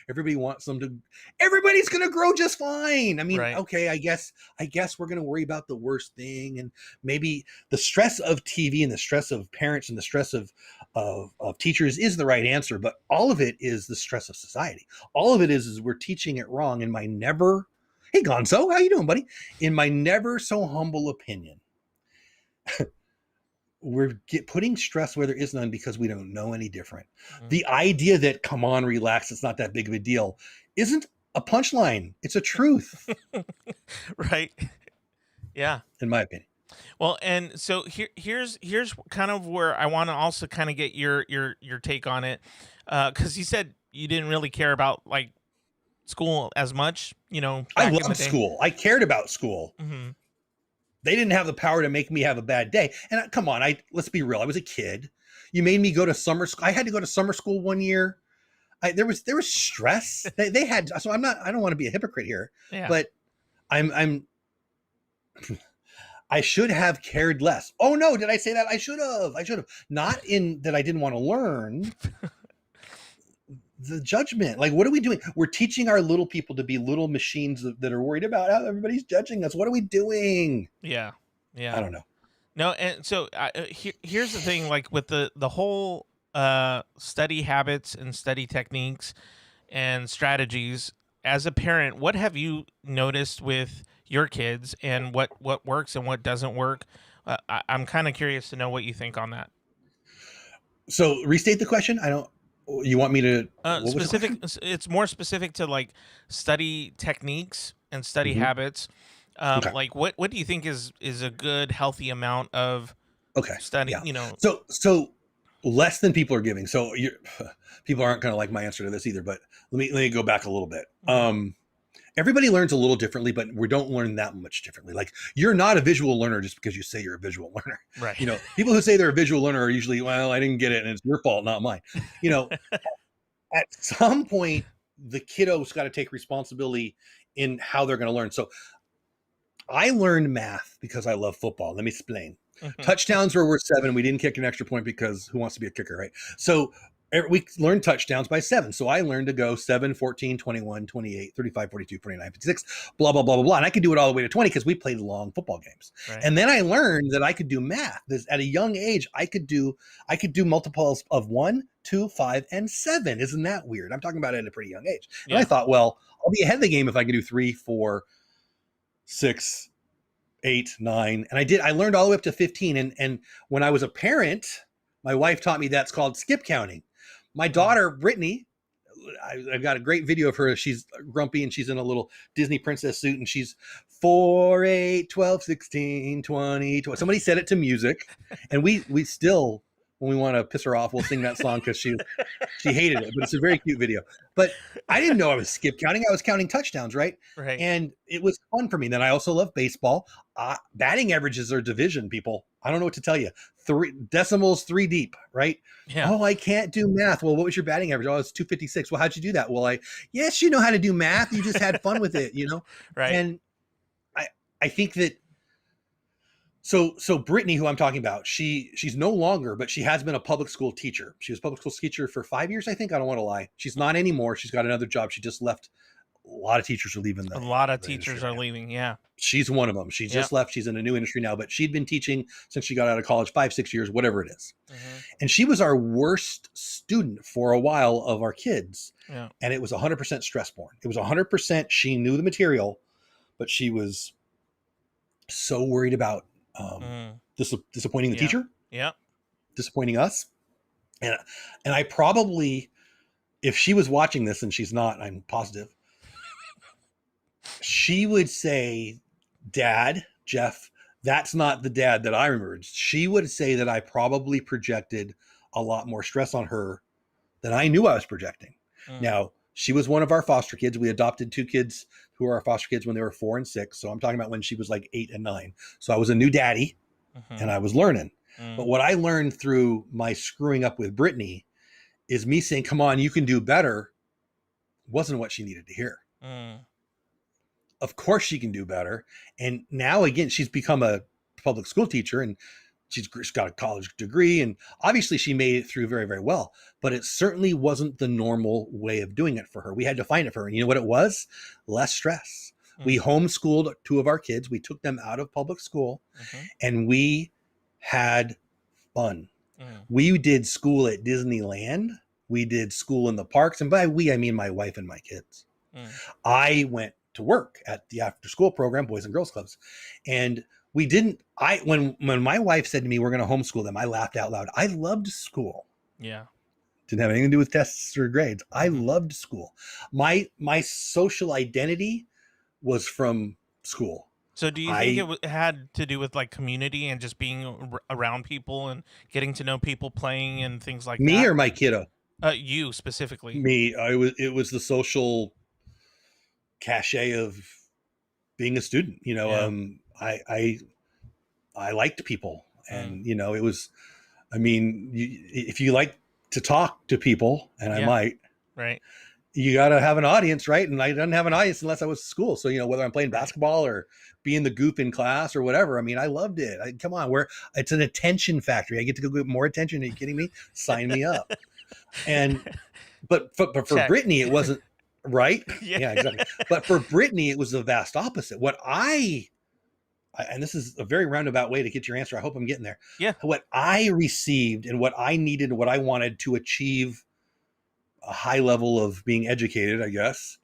everybody wants them to, everybody's going to grow just fine. I mean, okay, I guess we're going to worry about the worst thing. And maybe the stress of TV and the stress of parents and the stress of teachers is the right answer. But all of it is the stress of society. All of it is we're teaching it wrong. In my hey, Gonzo, how you doing, buddy? In my never so humble opinion, we're putting stress where there is none because we don't know any different. The idea that, come on, relax, it's not that big of a deal, isn't a punchline. It's a truth. Right. Yeah. In my opinion. Well, and so here's kind of where I want to also kind of get your take on it. Because you said you didn't really care about like school as much, I loved school. I cared about school. They didn't have the power to make me have a bad day. And come on, let's be real. I was a kid. You made me go to summer school. I had to go to summer school one year. There was stress. They had, so I don't want to be a hypocrite here, but I should have cared less. Oh no, did I say that? I should have. Not in that I didn't want to learn. The judgment, like, what are we doing? We're teaching our little people to be little machines that are worried about how everybody's judging us. What are we doing? Yeah. I don't know. No, and so here's the thing, like with the whole study habits and study techniques and strategies. As a parent, what have you noticed with your kids, and what works and what doesn't work? I'm kind of curious to know what you think on that. So restate the question. You want me to specific? It's more specific to like study techniques and study habits. Okay. Like what do you think is a good healthy amount of Okay. study? Yeah. So less than people are giving. So people aren't going to like my answer to this either, but let me go back a little bit. Mhm. Everybody learns a little differently, but we don't learn that much differently. Like, you're not a visual learner just because you say you're a visual learner. Right. People who say they're a visual learner are usually, well, I didn't get it and it's your fault, not mine. You know, at some point, the kiddo's got to take responsibility in how they're going to learn. So I learned math because I love football. Let me explain. Mhm. Touchdowns were worth 7. We didn't kick an extra point because who wants to be a kicker, right? So we learned touchdowns by 7. So I learned to go 7, 14, 21, 28, 35, 42, 49, 56, blah, blah, blah, blah, blah. And I could do it all the way to 20 because we played long football games. Right. And then I learned that I could do math. At a young age, I could do multiples of 1, 2, 5, and 7. Isn't that weird? I'm talking about it at a pretty young age. And Yeah. I thought, well, I'll be ahead of the game if I can do 3, 4, 6, 8, 9. And I learned all the way up to 15. And when I was a parent, my wife taught me that's called skip counting. My daughter, Brittany, I've got a great video of her. She's grumpy and she's in a little Disney princess suit and she's 4, 8, 12, 16, 20, 20. Somebody said it to music. And we still, when we want to piss her off, we'll sing that song because she hated it, but it's a very cute video. But I didn't know I was skip counting. I was counting touchdowns, right? Right. And it was fun for me. Then I also love baseball. Batting averages are division, people. I don't know what to tell you. 3 decimals, 3 deep, right? Yeah. Oh, I can't do math. Well, what was your batting average? Oh, it's 256. Well, how'd you do that? Well, yes, you know how to do math. You just had fun with it, Right. And I think that so Brittany, who I'm talking about, she's no longer, but she has been a public school teacher. She was a public school teacher for 5 years, I think. I don't want to lie. She's not anymore. She's got another job. She just left. A lot of teachers are leaving. A lot of teachers are leaving. Yeah. She's one of them. She just left. She's in a new industry now, but she'd been teaching since she got out of college, 5, 6 years, whatever it is. Mhm. And she was our worst student for a while of our kids. Yeah. And it was 100% stress born. It was 100%. She knew the material, but she was so worried about disappointing the teacher, disappointing us. And I probably, if she was watching this, and she's not, I'm positive, she would say, Dad, Jeff, that's not the dad that I remembered. She would say that I probably projected a lot more stress on her than I knew I was projecting. Now, she was one of our foster kids. We adopted 2 kids who were our foster kids when they were 4 and 6. So I'm talking about when she was like 8 and 9. So I was a new daddy and I was learning. But what I learned through my screwing up with Brittany is me saying, come on, you can do better, wasn't what she needed to hear. Of course she can do better. And now, again, she's become a public school teacher and she's got a college degree. And obviously she made it through very, very well. But it certainly wasn't the normal way of doing it for her. We had to find it for her. And you know what it was? Less stress. We homeschooled 2 of our kids. We took them out of public school and we had fun. We did school at Disneyland. We did school in the parks. And by we, I mean my wife and my kids. I went to work at the after school program, Boys and Girls Clubs. And we didn't, when my wife said to me, we're going to homeschool them, I laughed out loud. I loved school. Yeah. Didn't have anything to do with tests or grades. I loved school. My social identity was from school. So do you think it had to do with like community and just being around people and getting to know people, playing and things like that? Me or my kiddo? You specifically. Me. It was the social cachet of being a student. I liked people, and it was. I mean, if you like to talk to people, and I might, right? You got to have an audience, right? And I didn't have an audience unless I was at school. So, whether I'm playing basketball or being the goof in class or whatever, I mean, I loved it. Come on, it's an attention factory. I get to go get more attention. Are you kidding me? Sign me up. But for Brittany, it wasn't right. Yeah, exactly. But for Brittany, it was the vast opposite. And this is a very roundabout way to get your answer. I hope I'm getting there. Yeah. What I received and what I needed and what I wanted to achieve a high level of being educated, I guess,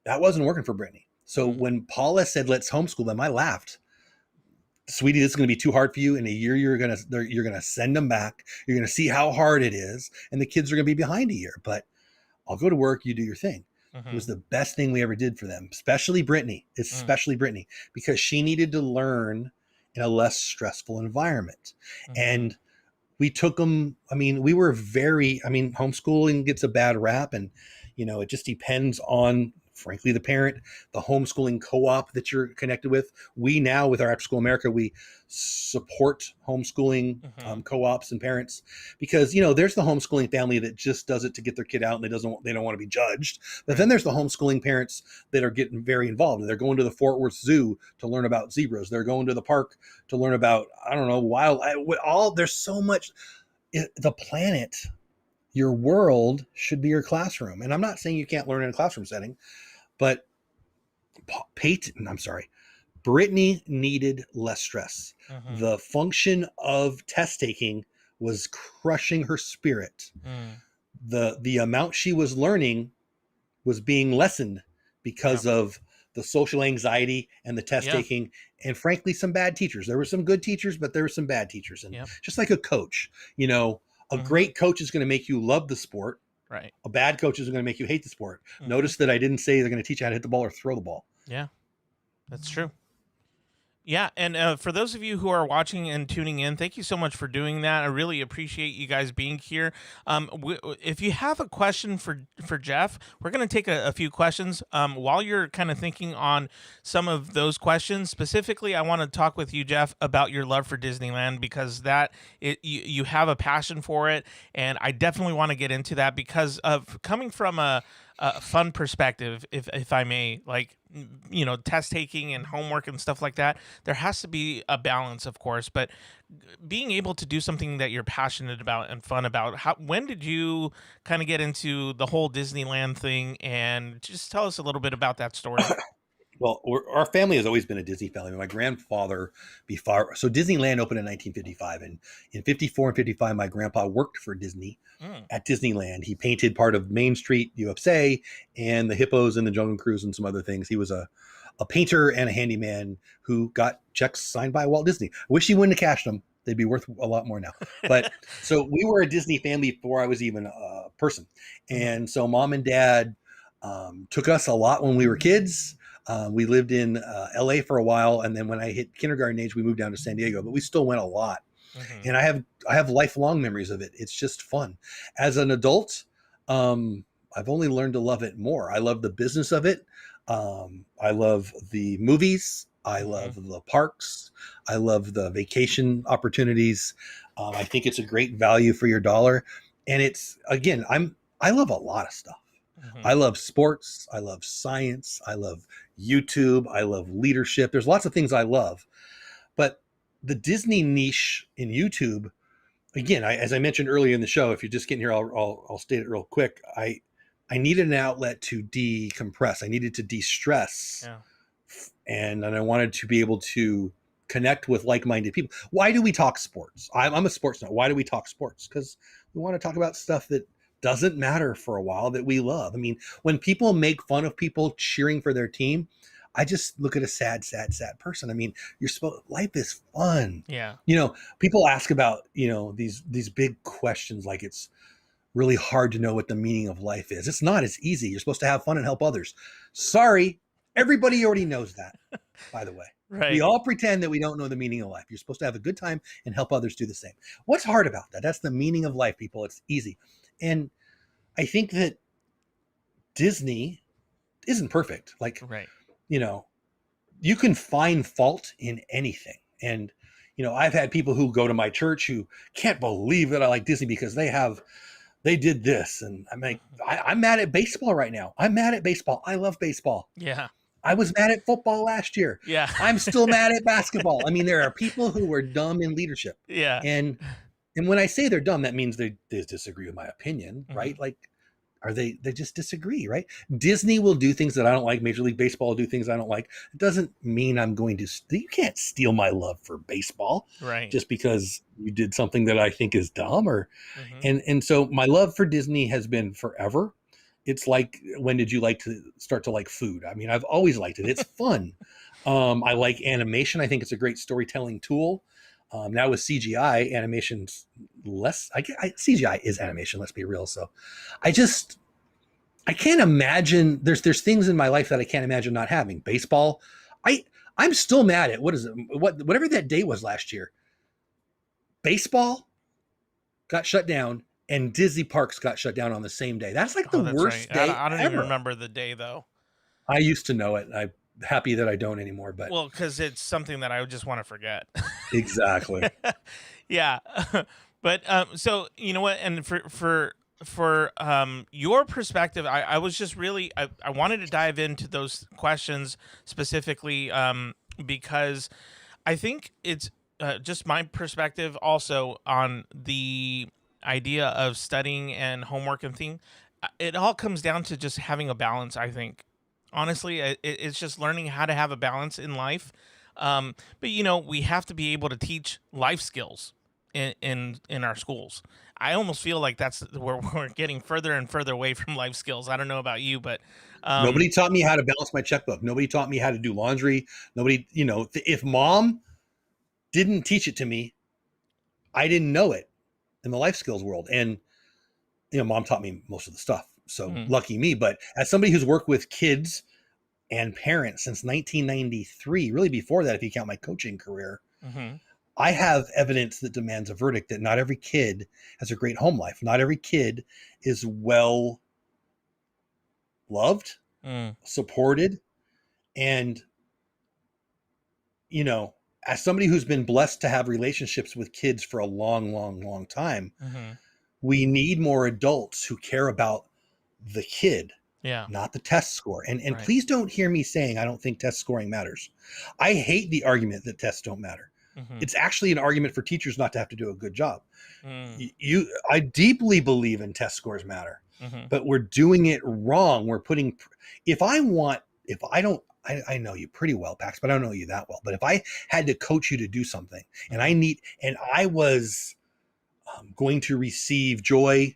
that wasn't working for Brittany. So when Paula said, let's homeschool them, I laughed. Sweetie, this is going to be too hard for you. In a year, you're going to send them back. You're going to see how hard it is. And the kids are going to be behind a year, but I'll go to work. You do your thing. It was the best thing we ever did for them, especially Brittany, because she needed to learn in a less stressful environment. And we took them. I mean, homeschooling gets a bad rap, and, it just depends on, frankly, the parent, the homeschooling co-op that you're connected with. We now, with our After School America, we support homeschooling co-ops and parents, because, there's the homeschooling family that just does it to get their kid out and they don't want to be judged. But then there's the homeschooling parents that are getting very involved, and they're going to the Fort Worth Zoo to learn about zebras. They're going to the park to learn about, I don't know, there's so much. The planet, your world should be your classroom. And I'm not saying you can't learn in a classroom setting, but Brittany needed less stress. The function of test taking was crushing her spirit. The amount she was learning was being lessened because of the social anxiety and the test taking, and frankly, some bad teachers. There were some good teachers, but there were some bad teachers. And just like a coach, a great coach is going to make you love the sport. Right. A bad coach is going to make you hate the sport. Notice that I didn't say they're going to teach you how to hit the ball or throw the ball. Yeah, that's true. Yeah, and for those of you who are watching and tuning in, thank you so much for doing that. I really appreciate you guys being here. If you have a question for Jeff, we're going to take a few questions. While you're kind of thinking on some of those questions, specifically, I want to talk with you, Jeff, about your love for Disneyland, because you have a passion for it, and I definitely want to get into that because of coming from a fun perspective, if I may, like, test taking and homework and stuff like that. There has to be a balance, of course, but being able to do something that you're passionate about and fun about. When did you kind of get into the whole Disneyland thing? And just tell us a little bit about that story. Well, our family has always been a Disney family. My grandfather, so Disneyland opened in 1955, and in 54 and 55, my grandpa worked for Disney at Disneyland. He painted part of Main Street USA and the hippos and the Jungle Cruise and some other things. He was a painter and a handyman who got checks signed by Walt Disney. I wish he wouldn't have cashed them. They'd be worth a lot more now. But so we were a Disney family before I was even a person. And so mom and dad took us a lot when we were kids. We lived in LA for a while, and then when I hit kindergarten age, we moved down to San Diego, but we still went a lot. And I have lifelong memories of it. It's just fun. As an adult, I've only learned to love it more. I love the business of it. I love the movies. I love the parks. I love the vacation opportunities. I think it's a great value for your dollar. And it's, again, I love a lot of stuff. I love sports. I love science. I love YouTube. I love leadership. There's lots of things I love. But the Disney niche in YouTube, again, as I mentioned earlier in the show, if you're just getting here, I'll state it real quick. I needed an outlet to decompress. I needed to de-stress. Yeah. And I wanted to be able to connect with like-minded people. Why do we talk sports? I'm a sports nut. Why do we talk sports? Because we want to talk about stuff that doesn't matter for a while that we love. I mean, when people make fun of people cheering for their team, I just look at a sad person. I mean, life is fun. Yeah. People ask about, these big questions, like it's really hard to know what the meaning of life is. It's not. It's easy. You're supposed to have fun and help others. Sorry. Everybody already knows that, by the way. Right. We all pretend that we don't know the meaning of life. You're supposed to have a good time and help others do the same. What's hard about that? That's the meaning of life, people. It's easy. And I think that Disney isn't perfect. Like, right. You can find fault in anything. And, I've had people who go to my church who can't believe that I like Disney because they did this. And I'm like, I'm mad at baseball right now. I'm mad at baseball. I love baseball. Yeah. I was mad at football last year. Yeah. I'm still mad at basketball. I mean, there are people who are dumb in leadership. Yeah. And when I say they're dumb, that means they disagree with my opinion, right? Like, they just disagree, right? Disney will do things that I don't like. Major League Baseball will do things I don't like. It doesn't mean I'm going to, you can't steal my love for baseball, right? Just because you did something that I think is dumb and so my love for Disney has been forever. It's like, when did you like to start to like food? I mean, I've always liked it. It's fun. I like animation. I think it's a great storytelling tool. Now with CGI, animation's less. CGI is animation. Let's be real. So, I can't imagine there's things in my life that I can't imagine not having. Baseball. I'm still mad at whatever that day was last year. Baseball got shut down and Disney parks got shut down on the same day. That's like the Oh, that's right. worst day I don't even ever. remember the day though. I used to know it. I'm happy that I don't anymore, but Well, because it's something that I just want to forget. exactly. Yeah. But so you know what, and for your perspective, I was just really I wanted to dive into those questions specifically because I think it's just my perspective also on the idea of studying and homework and thing. It all comes down to just having a balance, I think. Honestly, it's just learning how to have a balance in life. But you know, we have to be able to teach life skills in our schools. I almost feel like that's where we're getting further and further away from life skills. I don't know about you, but Nobody taught me how to balance my checkbook. Nobody taught me how to do laundry. Nobody, if mom didn't teach it to me, I didn't know it in the life skills world. And, mom taught me most of the stuff. So lucky me. But as somebody who's worked with kids and parents since 1993, really before that, if you count my coaching career, I have evidence that demands a verdict that not every kid has a great home life. Not every kid is well loved, supported. And, as somebody who's been blessed to have relationships with kids for a long, long, long time, we need more adults who care about the kid, not the test score. And Right. Please don't hear me saying I don't think test scoring matters. I hate the argument that tests don't matter. It's actually an argument for teachers not to have to do a good job. I deeply believe in test scores matter, but we're doing it wrong. We're putting, I know you pretty well, Pax, but I don't know you that well. But if I had to coach you to do something and I was going to receive joy,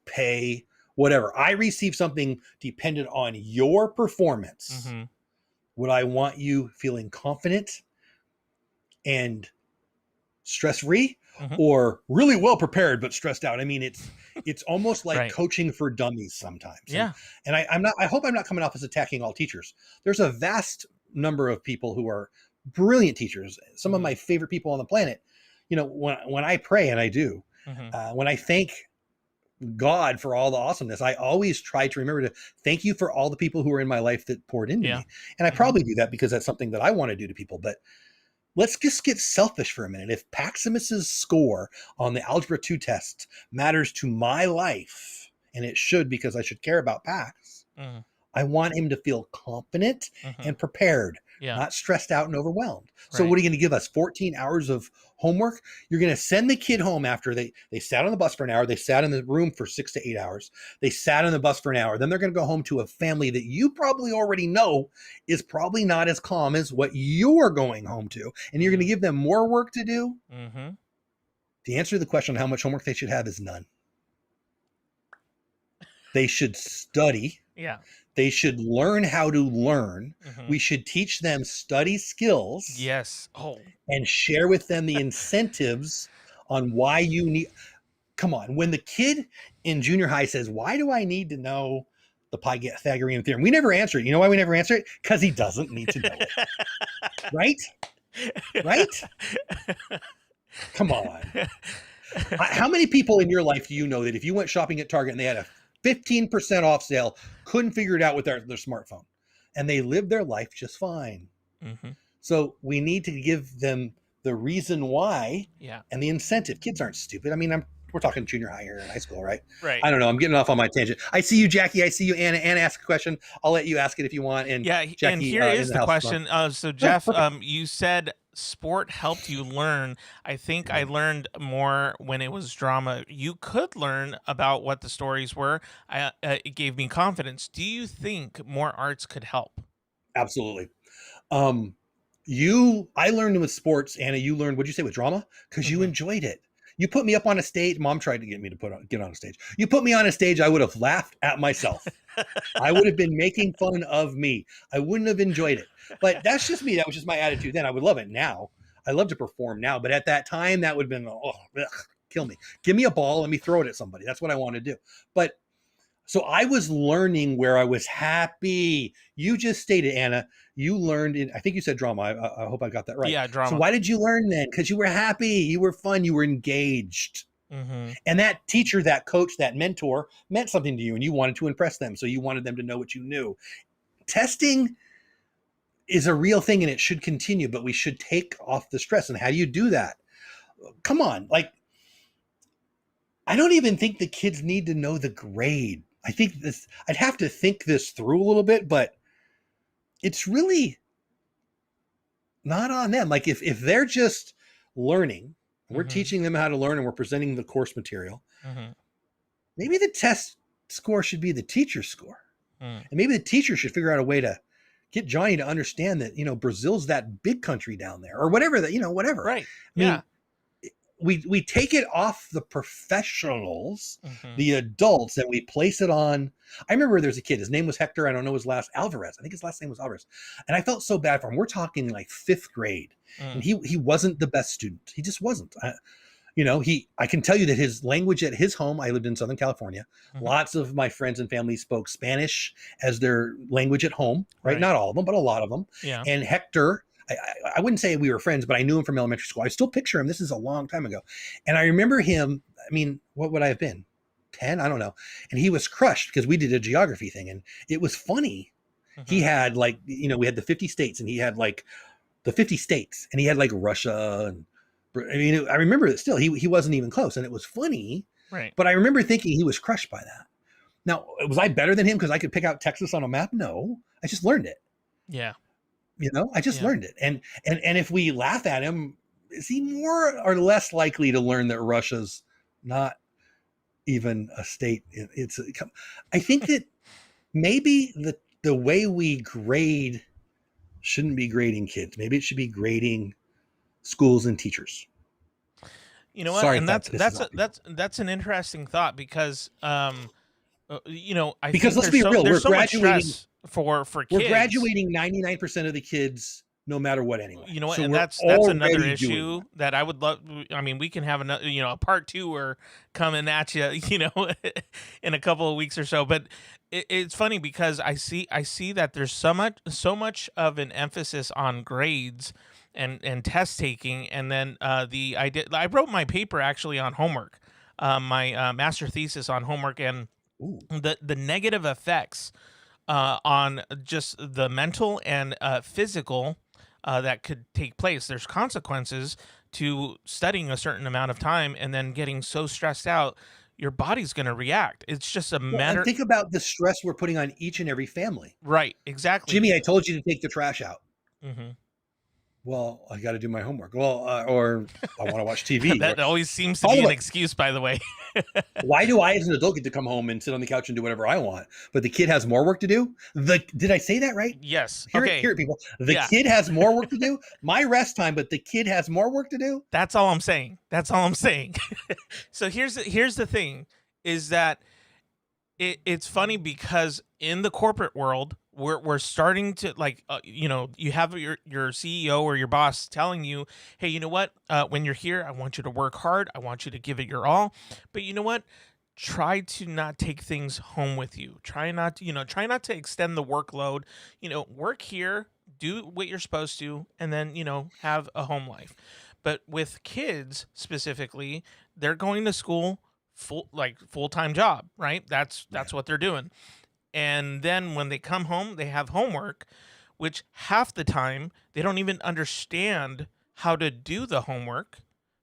pay, whatever, I receive something dependent on your performance. Would I want you feeling confident and stress-free or really well prepared but stressed out? I mean, it's almost like Right. coaching for dummies sometimes. Yeah. And I hope I'm not coming off as attacking all teachers. There's a vast number of people who are brilliant teachers. Some of my favorite people on the planet. When I pray, and I do, when I thank God for all the awesomeness, I always try to remember to thank you for all the people who are in my life that poured into me. And I probably do that because that's something that I want to do to people. But let's just get selfish for a minute. If Paximus's score on the Algebra 2 test matters to my life, and it should because I should care about Pax, I want him to feel confident and prepared, not stressed out and overwhelmed. So what are you going to give us? 14 hours of homework? You're going to send the kid home after they sat on the bus for an hour. They sat in the room for 6 to 8 hours. They sat on the bus for an hour. Then they're going to go home to a family that you probably already know is probably not as calm as what you're going home to. And you're going to give them more work to do? The answer to the question on how much homework they should have is none. They should study. They should learn how to learn. We should teach them study skills. Yes. And share with them the incentives on why you need. Come on. When the kid in junior high says, why do I need to know the Pythagorean theorem? We never answer it. You know why we never answer it? Because he doesn't need to know it. Right? Right? Come on. How many people in your life do you know that if you went shopping at Target and they had a 15% off sale, couldn't figure it out with their smartphone, and they lived their life just fine? So we need to give them the reason why and the incentive. Kids aren't stupid. I mean, we're talking junior high here in high school, right? Right. I don't know. I'm getting off on my tangent. I see you, Jackie. I see you, Anna. Anna, ask a question. I'll let you ask it if you want. And Jackie, and here is the question. So Jeff, perfect. You said sport helped you learn. I think I learned more when it was drama. You could learn about what the stories were. It gave me confidence. Do you think more arts could help? Absolutely. I learned with sports, Anna. You learned, what'd you say, with drama? Because you enjoyed it. You put me up on a stage. Mom tried to get me to get on a stage. You put me on a stage, I would have laughed at myself. I would have been making fun of me. I wouldn't have enjoyed it. But that's just me. That was just my attitude then. I would love it now. I love to perform now. But at that time, that would have been, kill me. Give me a ball. Let me throw it at somebody. That's what I want to do. But So I was learning where I was happy. You just stated, Anna, you learned in, I think you said drama. I hope I got that right. Yeah, So drama. why did you learn then? Because you were happy, you were fun, you were engaged. Mm-hmm. And that teacher, that coach, that mentor meant something to you, and you wanted to impress them. So you wanted them to know what you knew. Testing is a real thing and it should continue, but we should take off the stress. And how do you do that? Come on. Like, I don't even think the kids need to know the grade. I think this, I'd have to think this through a little bit, but it's really not on them. Like if they're just learning, we're teaching them how to learn and we're presenting the course material, maybe the test score should be the teacher's score. And maybe the teacher should figure out a way to get Johnny to understand that, you know, Brazil's that big country down there or whatever that, you know, whatever. Right. I mean, we take it off the professionals, the adults, and we place it on. I remember there's a kid, his name was Hector. I don't know his last, Alvarez. I think his last name was Alvarez. And I felt so bad for him. We're talking like 5th grade. And he wasn't the best student. He just wasn't. You know, I can tell you that his language at his home, I lived in Southern California. Lots of my friends and family spoke Spanish as their language at home, right? Not all of them, but a lot of them. Yeah. And Hector, I wouldn't say we were friends, but I knew him from elementary school. I still picture him. This is a long time ago. And I remember him, I mean, what would I have been? 10? I don't know. And he was crushed because we did a geography thing and it was funny. He had like, you know, we had the 50 states and he had like the 50 states and he had like Russia and I mean, I remember that still he wasn't even close and it was funny, right? But I remember thinking he was crushed by that. Now, was I better than him because I could pick out Texas on a map? No, I just learned it. Yeah. You know, I just learned it. And if we laugh at him, is he more or less likely to learn that Russia's not even a state? I think that maybe the way we grade shouldn't be grading kids. Maybe it should be grading schools and teachers. You know what? Sorry, and that's an interesting thought because you know, I because think let's be real, we're so much graduating stress for kids. We're graduating 99% of the kids no matter what anyway. You know what? So and that's another issue that I would love. I mean, we can have another, you know, a part 2 or coming at you, you know, in a couple of weeks or so. But it's funny because I see that there's so much of an emphasis on grades and test taking, and then I wrote my paper actually on homework, my master thesis on homework and the negative effects on just the mental and physical that could take place. There's consequences to studying a certain amount of time and then getting so stressed out, your body's going to react. It's just a matter. And think about the stress we're putting on each and every family. Right, exactly. Jimmy, I told you to take the trash out. Well, I got to do my homework. Well, or I want to watch TV. That always seems to be an excuse, by the way. Why do I, as an adult, get to come home and sit on the couch and do whatever I want, but the kid has more work to do? Did I say that right? Yes. Hear it, people. The kid has more work to do. My rest time, but the kid has more work to do. That's all I'm saying. So here's the thing: is that it's funny because in the corporate world, we're starting to like, you know, you have your CEO or your boss telling you, hey, you know what? When you're here, I want you to work hard. I want you to give it your all. But you know what? Try to not take things home with you. Try not to extend the workload. You know, work here, do what you're supposed to, and then, you know, have a home life. But with kids specifically, they're going to school full-time job, right? That's what they're doing. And then when they come home, they have homework, which half the time they don't even understand how to do the homework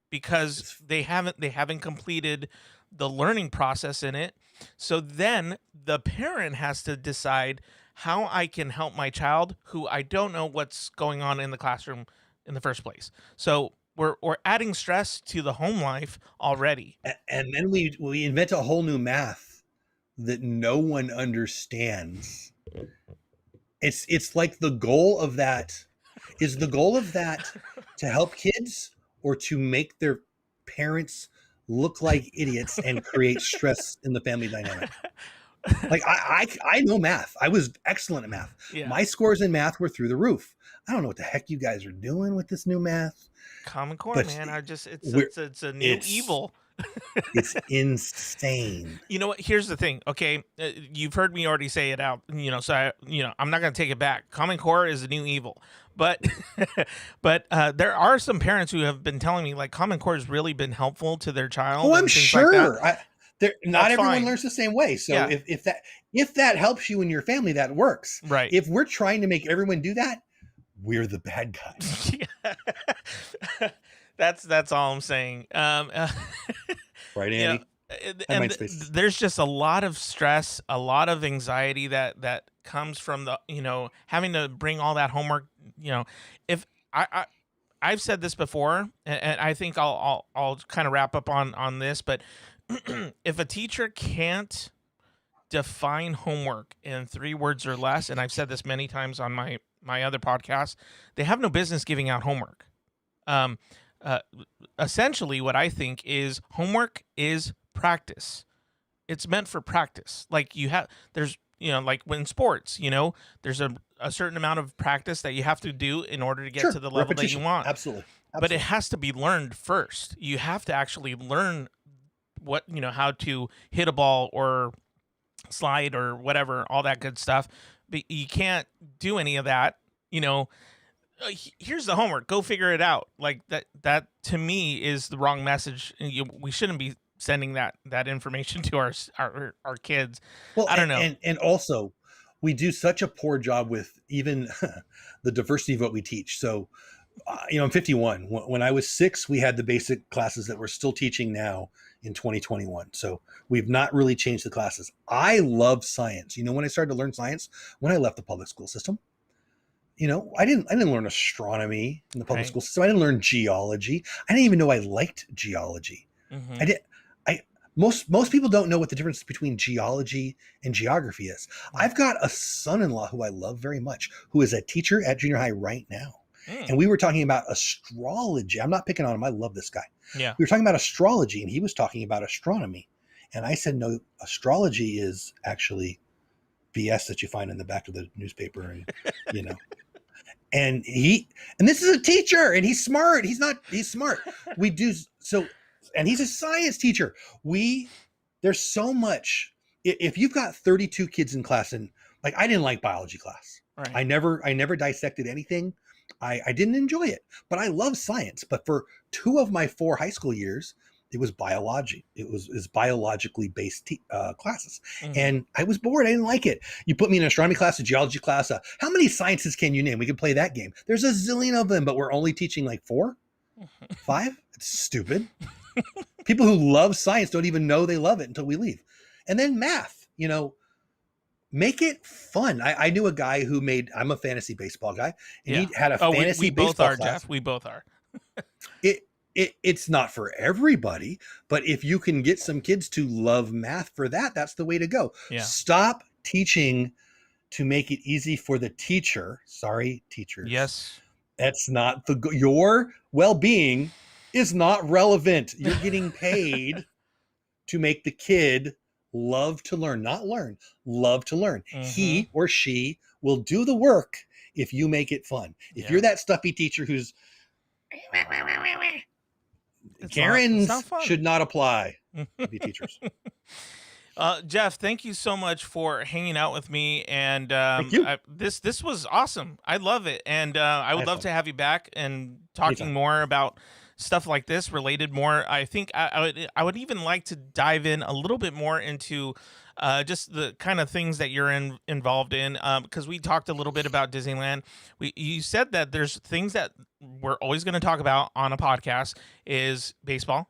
because they haven't completed the learning process in it. So then the parent has to decide how I can help my child who I don't know what's going on in the classroom in the first place. So we're adding stress to the home life already. And then we invent a whole new math that no one understands. It's like the goal of that to help kids or to make their parents look like idiots and create stress in the family dynamic. Like I know math. I was excellent at math. Yeah. My scores in math were through the roof. I don't know what the heck you guys are doing with this new math. Common Core, man. It's a new evil. It's insane. You know what? Here's the thing. Okay, you've heard me already say it out. I'm not going to take it back. Common Core is the new evil, but but there are some parents who have been telling me like Common Core has really been helpful to their child. Oh, I'm sure. Like not everyone learns the same way. So if that helps you and your family, that works. Right. If we're trying to make everyone do that, we're the bad guys. That's all I'm saying. Right, Andy? And there's just a lot of stress, a lot of anxiety that comes from the having to bring all that homework. If I've said this before, and I think I'll kind of wrap up on this, but if a teacher can't define homework in 3 words or less, and I've said this many times on my other podcast, they have no business giving out homework. Essentially what I think is homework is practice. It's meant for practice. Like there's like when sports, there's a certain amount of practice that you have to do in order to get to the level that you want. Absolutely. But it has to be learned first. You have to actually learn how to hit a ball or slide or whatever, all that good stuff. But you can't do any of that, here's the homework, go figure it out. Like that to me is the wrong message. We shouldn't be sending that information to our kids. Well, I don't know. And also we do such a poor job with even the diversity of what we teach. So, I'm 51. When I was 6, we had the basic classes that we're still teaching now in 2021. So we've not really changed the classes. I love science. When I started to learn science, when I left the public school system, I didn't learn astronomy in the public school system. I didn't learn geology. I didn't even know I liked geology. Mm-hmm. Most people don't know what the difference between geology and geography is. I've got a son-in-law who I love very much, who is a teacher at junior high right now. And we were talking about astrology. I'm not picking on him. I love this guy. Yeah. We were talking about astrology, and he was talking about astronomy. And I said, no, astrology is actually BS that you find in the back of the newspaper, and and this is a teacher, and he's smart. He's smart. We do so, and he's a science teacher. There's so much. If you've got 32 kids in class, and like I didn't like biology class. Right. I never dissected anything. I didn't enjoy it, but I love science. But for 2 of my 4 high school years, it was biology. It was biologically based classes. Mm-hmm. And I was bored. I didn't like it. You put me in an astronomy class, a geology class. How many sciences can you name? We can play that game. There's a zillion of them, but we're only teaching like 4, 5. It's stupid. People who love science don't even know they love it until we leave. And then math, make it fun. I knew a guy who I'm a fantasy baseball guy, and he had a fantasy baseball class. We both are. It's not for everybody, but if you can get some kids to love math for that, that's the way to go. Yeah. Stop teaching to make it easy for the teacher. Sorry, teachers. Yes. That's not your well-being is not relevant. You're getting paid to make the kid love to learn, not learn, love to learn. Mm-hmm. He or she will do the work if you make it fun. If you're that stuffy teacher who's Karens should not apply to be teachers. Jeff, thank you so much for hanging out with me, and this was awesome. I love it, and I would love to have you back and talking more about stuff like this, related more. I think I would even like to dive in a little bit more into just the kind of things that you're involved in, because we talked a little bit about Disneyland. You said that there's things that we're always going to talk about on a podcast is baseball.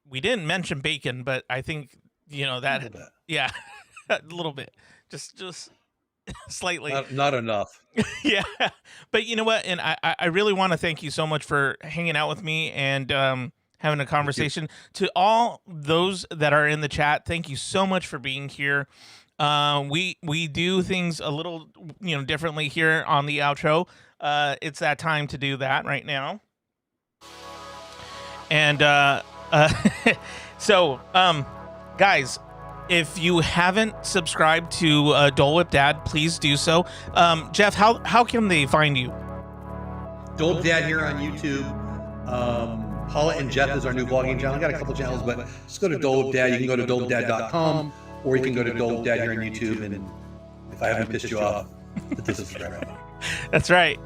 We didn't mention bacon, but I think that a little bit, just slightly, not enough. Yeah, but you know what? And I really want to thank you so much for hanging out with me and having a conversation. To all those that are in the chat, thank you so much for being here. We do things a little differently here on the outro. It's that time to do that right now. And so guys, if you haven't subscribed to Dole Whip Dad, please do so. Jeff, how can they find you? Dole Whip Dad here on YouTube. Paula and Jeff is our new vlogging channel. I got a couple channels, but just go to Dole with Dad. You can go to dolewithdad.com, or you can go to Dole with Dad here on YouTube. And if I haven't pissed you off, this is right. That's right.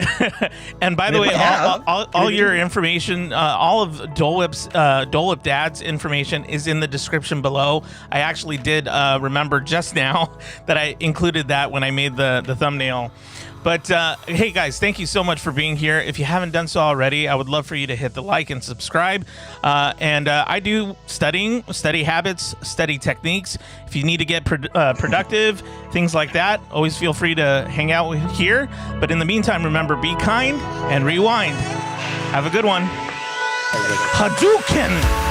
And by the way, all your information, all of Dole Whip Dad's information is in the description below. I actually did remember just now that I included that when I made the thumbnail. But hey guys, thank you so much for being here. If you haven't done so already, I would love for you to hit the like and subscribe. And I do study habits, study techniques. If you need to get productive, things like that, always feel free to hang out here. But in the meantime, remember, be kind and rewind. Have a good one. Hadouken!